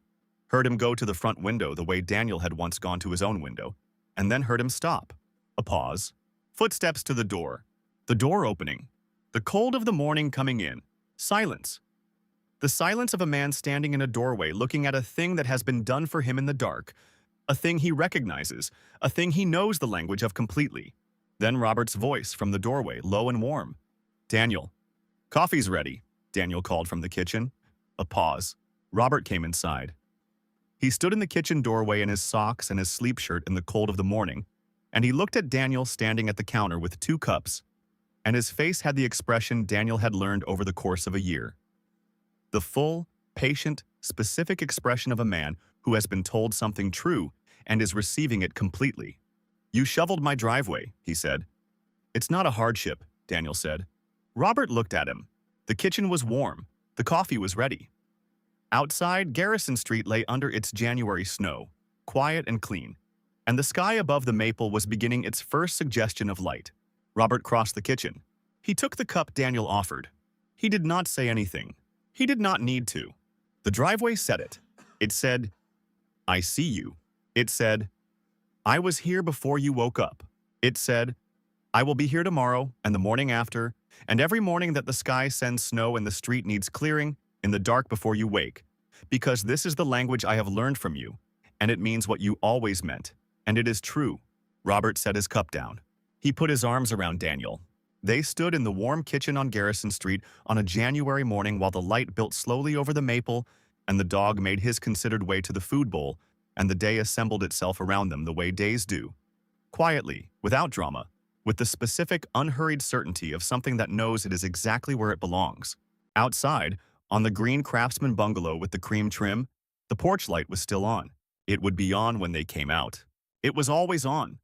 heard him go to the front window the way Daniel had once gone to his own window, and then heard him stop. A pause. Footsteps to the door opening. The cold of the morning coming in. Silence. The silence of a man standing in a doorway looking at a thing that has been done for him in the dark, a thing he recognizes, a thing he knows the language of completely. Then Robert's voice from the doorway, low and warm. "Daniel." "Coffee's ready," Daniel called from the kitchen. A pause. Robert came inside. He stood in the kitchen doorway in his socks and his sleep shirt in the cold of the morning, and he looked at Daniel standing at the counter with 2 cups, and his face had the expression Daniel had learned over the course of a year. The full, patient, specific expression of a man who has been told something true and is receiving it completely. "You shoveled my driveway," he said. "It's not a hardship," Daniel said. Robert looked at him. The kitchen was warm. The coffee was ready. Outside, Garrison Street lay under its January snow, quiet and clean, and the sky above the maple was beginning its first suggestion of light. Robert crossed the kitchen. He took the cup Daniel offered. He did not say anything. He did not need to. The driveway said it. It said, "I see you." It said, "I was here before you woke up." It said, "I will be here tomorrow and the morning after, and every morning that the sky sends snow and the street needs clearing, in the dark before you wake, because this is the language I have learned from you, and it means what you always meant, and it is true." Robert set his cup down. He put his arms around Daniel. They stood in the warm kitchen on Garrison Street on a January morning while the light built slowly over the maple, and the dog made his considered way to the food bowl, and the day assembled itself around them the way days do. Quietly, without drama, with the specific, unhurried certainty of something that knows it is exactly where it belongs. Outside, on the green craftsman bungalow with the cream trim, the porch light was still on. It would be on when they came out. It was always on.